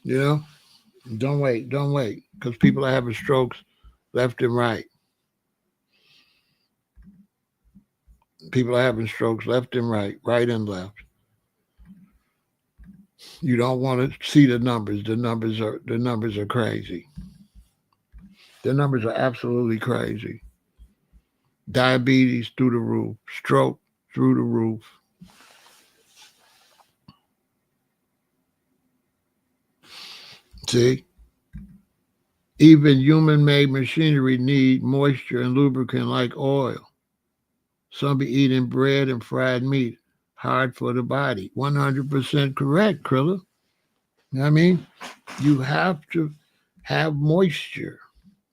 You know, don't wait. Don't wait. Because people are having strokes left and right. People are having strokes left and right and left. You don't want to see the numbers. The numbers are crazy. The numbers are absolutely crazy. Diabetes through the roof, stroke through the roof. See? Even human-made machinery need moisture and lubricant like oil. Some be eating bread and fried meat, hard for the body. 100% correct, Krilla. You know what I mean? You have to have moisture,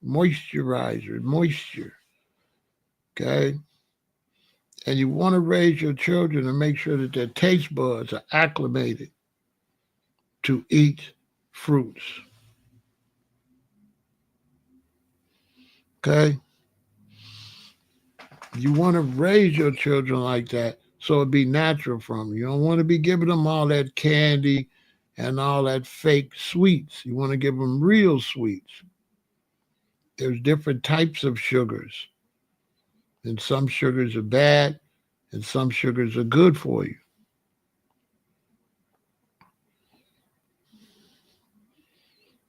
moisturizer, moisture. Okay? And you want to raise your children and make sure that their taste buds are acclimated to eat fruits. Okay? You want to raise your children like that, So it'd be natural from you. You don't want to be giving them all that candy and all that fake sweets. You want to give them real sweets. There's different types of sugars, and some sugars are bad, and some sugars are good for you.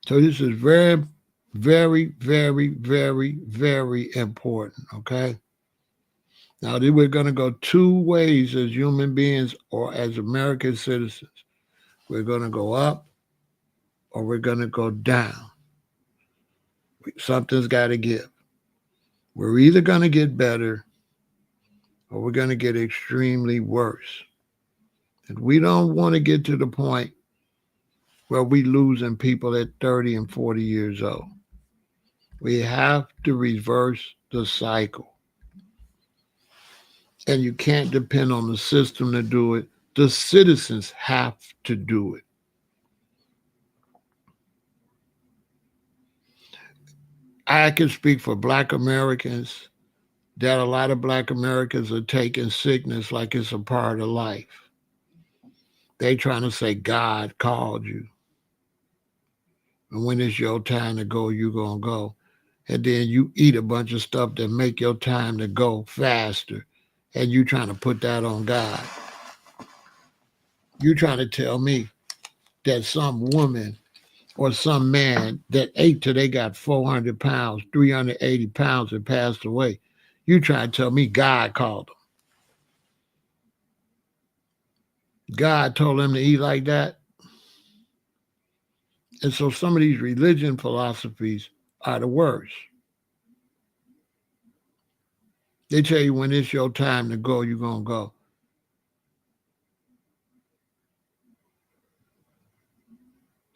So this is very, very, very, very, very important, okay? Now, we're going to go two ways as human beings or as American citizens. We're going to go up or we're going to go down. Something's got to give. We're either going to get better or we're going to get extremely worse. And we don't want to get to the point where we losing people at 30 and 40 years old. We have to reverse the cycle. And you can't depend on the system to do it. The citizens have to do it. I can speak for Black Americans that a lot of Black Americans are taking sickness like it's a part of life. They trying to say God called you. And when it's your time to go, you're going to go. And then you eat a bunch of stuff that make your time to go faster. And you trying to put that on God. You trying to tell me that some woman or some man that ate till they got 400 pounds, 380 pounds and passed away, you trying to tell me God called them. God told them to eat like that. And so some of these religion philosophies are the worst. They tell you when it's your time to go, you're going to go.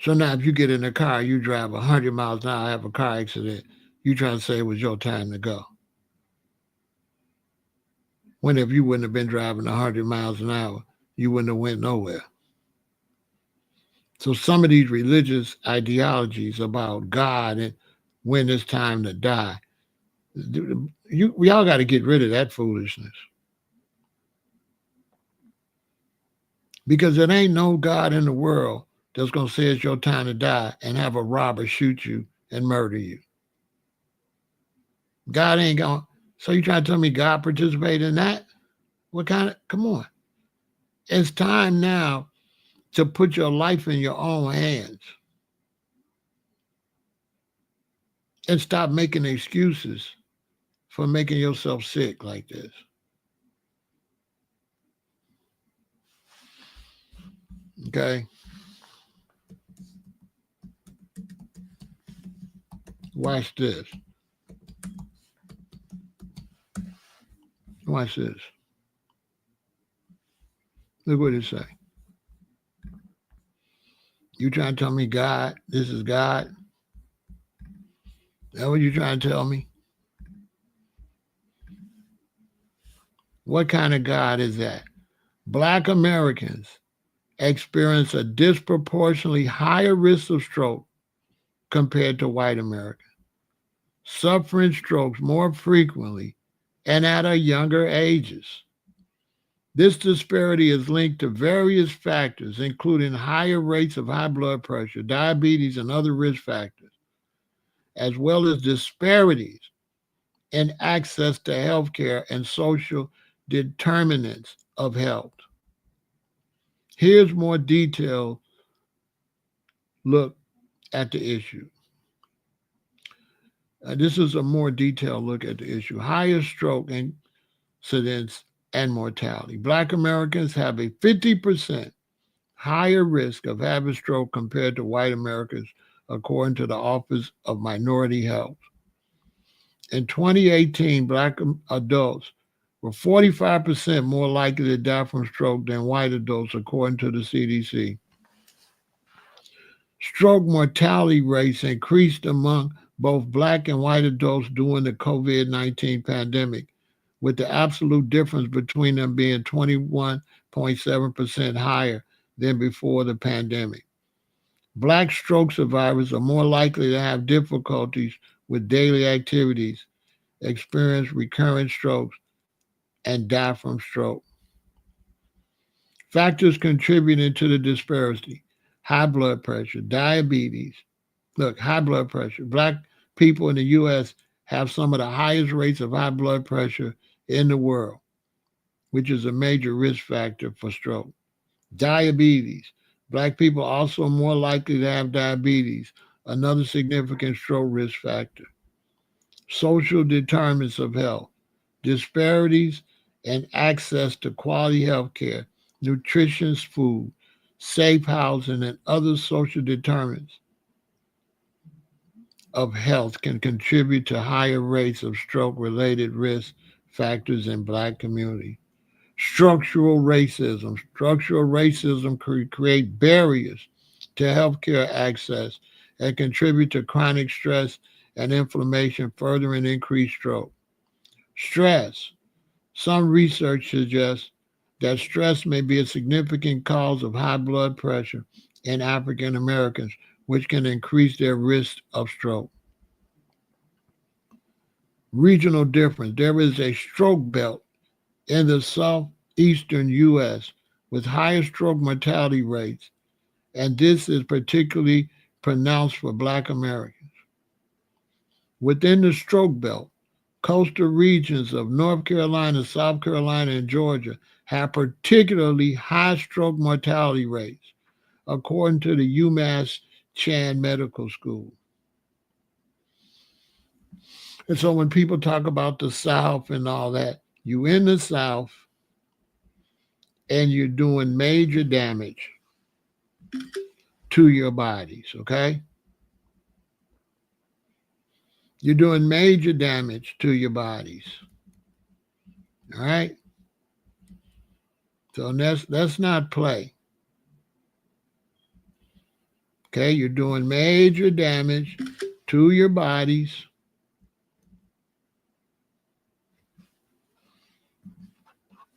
So now if you get in a car, you drive 100 miles an hour, have a car accident, you trying to say it was your time to go. When if you wouldn't have been driving 100 miles an hour, you wouldn't have went nowhere. So some of these religious ideologies about God and when it's time to die, we all got to get rid of that foolishness. Because there ain't no God in the world that's going to say it's your time to die and have a robber shoot you and murder you. God ain't going. So you trying to tell me God participated in that? What kind of, come on. It's time now to put your life in your own hands and stop making excuses for making yourself sick like this. Okay? Watch this. Watch this. Look what it say. You trying to tell me God, this is God? Is that what you trying to tell me? What kind of God is that? Black Americans experience a disproportionately higher risk of stroke compared to white Americans, suffering strokes more frequently and at a younger ages. This disparity is linked to various factors, including higher rates of high blood pressure, diabetes, and other risk factors, as well as disparities in access to health care and social determinants of health. Here's more detailed look at the issue. This is a more detailed look at the issue. Higher stroke incidence and mortality. Black Americans have a 50% higher risk of having stroke compared to white Americans, according to the Office of Minority Health. In 2018, Black adults were 45% more likely to die from stroke than white adults, according to the CDC. Stroke mortality rates increased among both Black and white adults during the COVID-19 pandemic, with the absolute difference between them being 21.7% higher than before the pandemic. Black stroke survivors are more likely to have difficulties with daily activities, experience recurrent strokes, and die from stroke. Factors contributing to the disparity: high blood pressure, diabetes. Look, high blood pressure. Black people in the U.S. have some of the highest rates of high blood pressure in the world, which is a major risk factor for stroke. Diabetes. Black people are also more likely to have diabetes, another significant stroke risk factor. Social determinants of health. Disparities in access to quality health care, nutritious food, safe housing, and other social determinants of health can contribute to higher rates of stroke-related risk factors in Black communities. Structural racism. Structural racism create barriers to healthcare access and contribute to chronic stress and inflammation, furthering increased stroke. Stress. Some research suggests that stress may be a significant cause of high blood pressure in African Americans, which can increase their risk of stroke. Regional difference. There is a stroke belt in the southeastern U.S. with higher stroke mortality rates, and this is particularly pronounced for Black Americans. Within the stroke belt, coastal regions of North Carolina, South Carolina, and Georgia have particularly high stroke mortality rates, according to the UMass Chan Medical School. And so when people talk about the South and all that, you in the South and you're doing major damage to your bodies, okay? You're doing major damage to your bodies. All right? So let's not play. Okay, you're doing major damage to your bodies.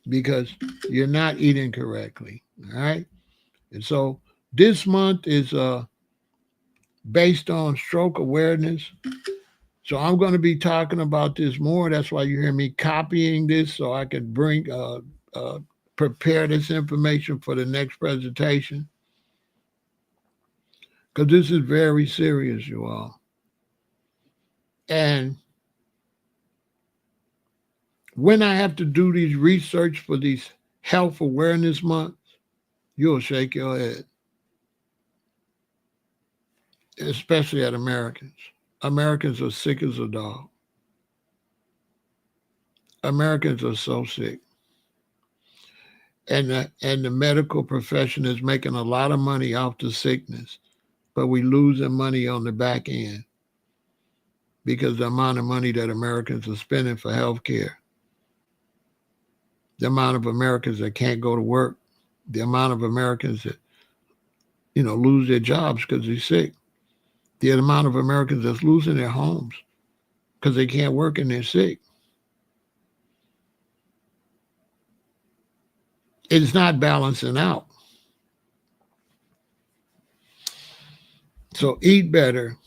Because you're not eating correctly. All right? And so this month is based on stroke awareness. So I'm going to be talking about this more. That's why you hear me copying this so I can prepare this information for the next presentation. Because this is very serious, you all. And when I have to do these research for these health awareness months, you'll shake your head. Especially at Americans. Americans are sick as a dog. Americans are so sick. And the medical profession is making a lot of money off the sickness, but we losing money on the back end because the amount of money that Americans are spending for health care, the amount of Americans that can't go to work, the amount of Americans that, lose their jobs because they're sick, the amount of Americans that's losing their homes because they can't work and they're sick. It's not balancing out. So eat better.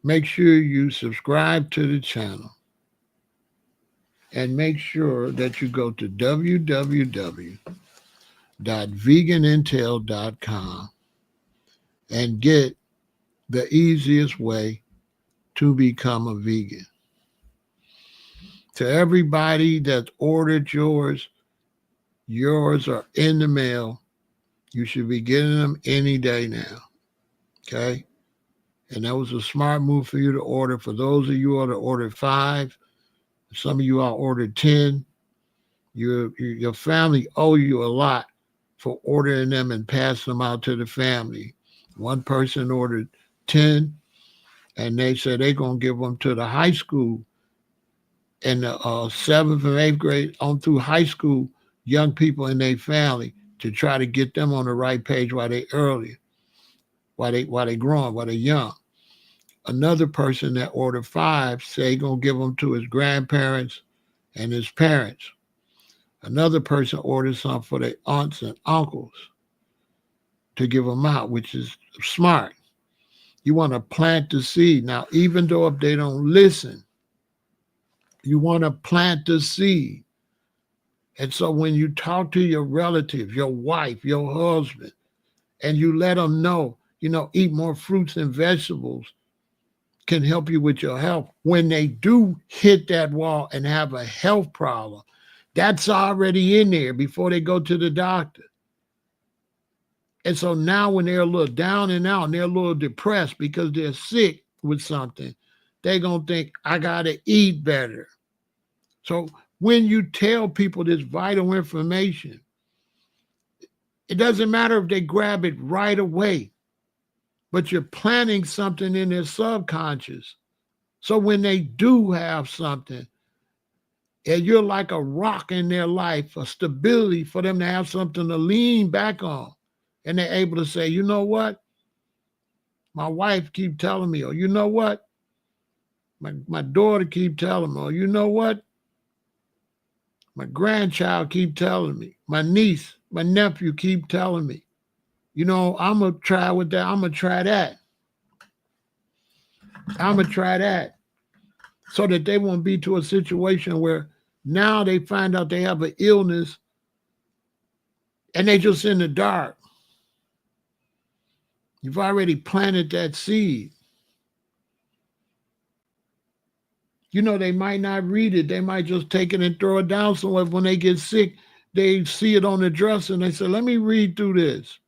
Make sure you subscribe to the channel. And make sure that you go to www.veganintel.com and get the easiest way to become a vegan. To everybody that's ordered yours are in the mail. You should be getting them any day now. Okay? And that was a smart move for you to order. For those of you that ordered 5, some of you all ordered 10. Your family owe you a lot for ordering them and passing them out to the family. One person ordered 10, and they said they're going to give them to the high school and the 7th and 8th grade on through high school young people in their family to try to get them on the right page while they early, while they growing, while they're young. Another person that ordered 5 said he's going to give them to his grandparents and his parents. Another person ordered some for their aunts and uncles to give them out, which is smart. You want to plant the seed. Now, even though if they don't listen, you want to plant the seed And so when you talk to your relatives, your wife, your husband, and you let them know, eat more fruits and vegetables can help you with your health. When they do hit that wall and have a health problem, that's already in there before they go to the doctor. And so now when they're a little down and out and they're a little depressed because they're sick with something, they're going to think, I got to eat better. So when you tell people this vital information, it doesn't matter if they grab it right away, but you're planting something in their subconscious. So when they do have something, and you're like a rock in their life, a stability for them to have something to lean back on. And they're able to say, you know what? My wife keep telling me, or you know what? My daughter keep telling me, or you know what? My grandchild keep telling me. My niece, my nephew keep telling me. I'm going to try with that. I'm going to try that. I'm going to try that. So that they won't be to a situation where now they find out they have an illness and they just in the dark. You've already planted that seed. They might not read it. They might just take it and throw it down somewhere. When they get sick, they see it on the dresser and they say, let me read through this.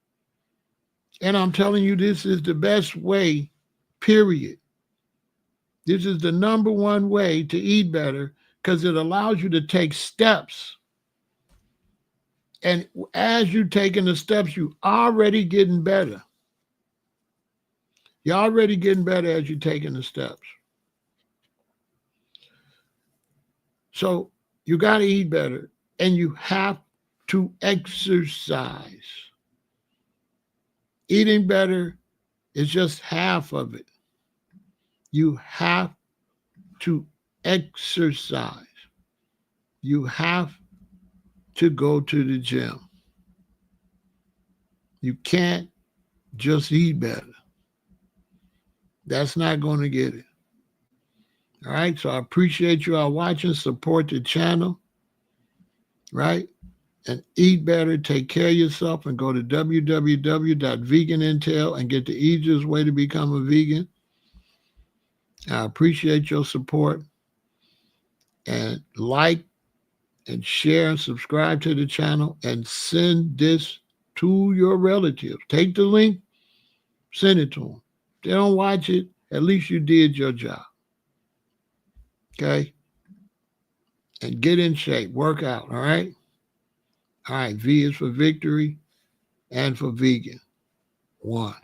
And I'm telling you, this is the best way, period. This is the number one way to eat better because it allows you to take steps. And as you're taking the steps, you're already getting better. You're already getting better as you're taking the steps. So you got to eat better and you have to exercise. Eating better is just half of it. You have to exercise. You have to go to the gym. You can't just eat better. That's not going to get it. All right, so I appreciate you all watching. Support the channel, right? And eat better, take care of yourself, and go to www.veganintel and get the easiest way to become a vegan. I appreciate your support. And like and share and subscribe to the channel and send this to your relatives. Take the link, send it to them. If they don't watch it, at least you did your job. Okay? And get in shape. Work out, all right? All right, V is for victory and for vegan. 1.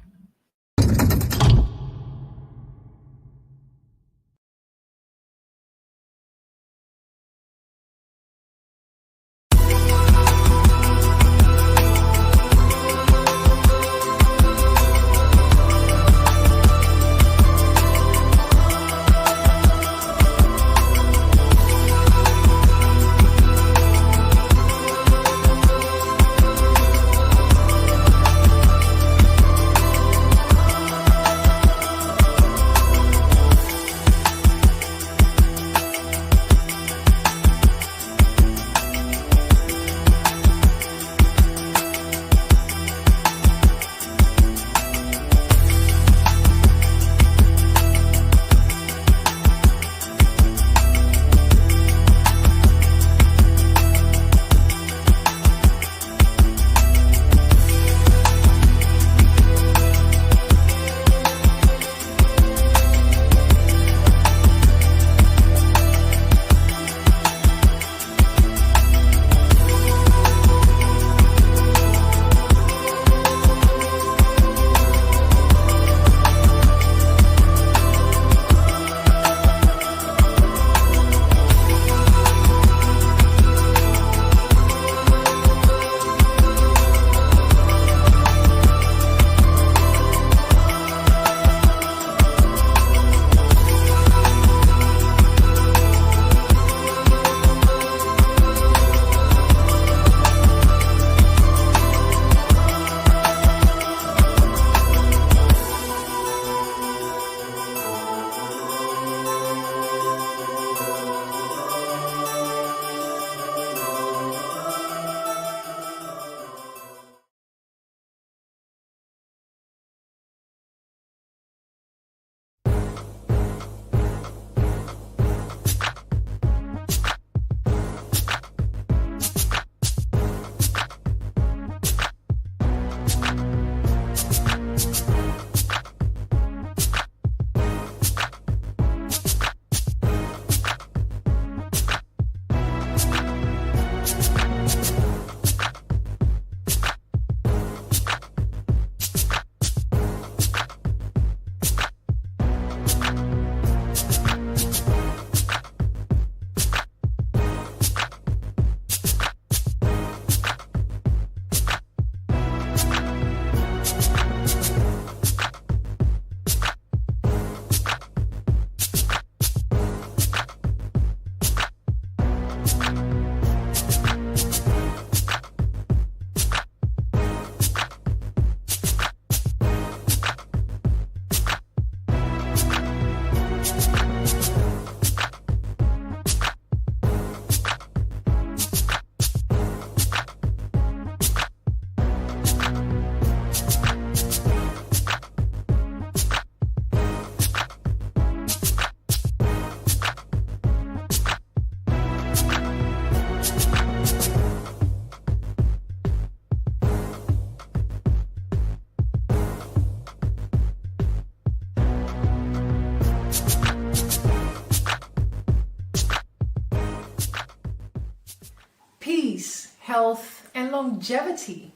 health, and longevity.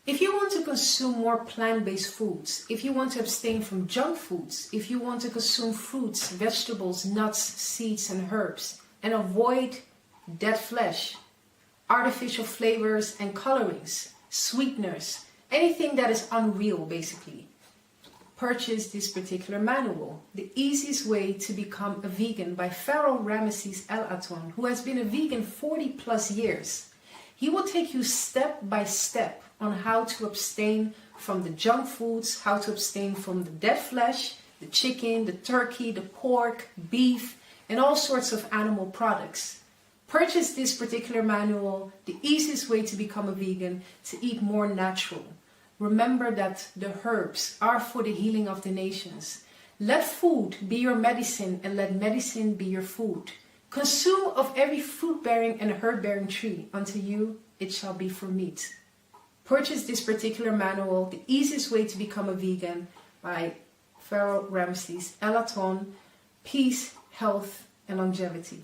If you want to consume more plant-based foods, if you want to abstain from junk foods, if you want to consume fruits, vegetables, nuts, seeds, and herbs, and avoid dead flesh, artificial flavors and colorings, sweeteners, anything that is unreal basically, purchase this particular manual, The Easiest Way to Become a Vegan by Pharaoh Ramesses El Aton, who has been a vegan 40 plus years. He will take you step by step on how to abstain from the junk foods, how to abstain from the dead flesh, the chicken, the turkey, the pork, beef, and all sorts of animal products. Purchase this particular manual, The Easiest Way to Become a Vegan, to eat more natural. Remember that the herbs are for the healing of the nations. Let food be your medicine and let medicine be your food. Consume of every fruit-bearing and herb-bearing tree. Unto you it shall be for meat. Purchase this particular manual, The Easiest Way to Become a Vegan by Pharaoh Ramesses El Aton. Peace, health, and longevity.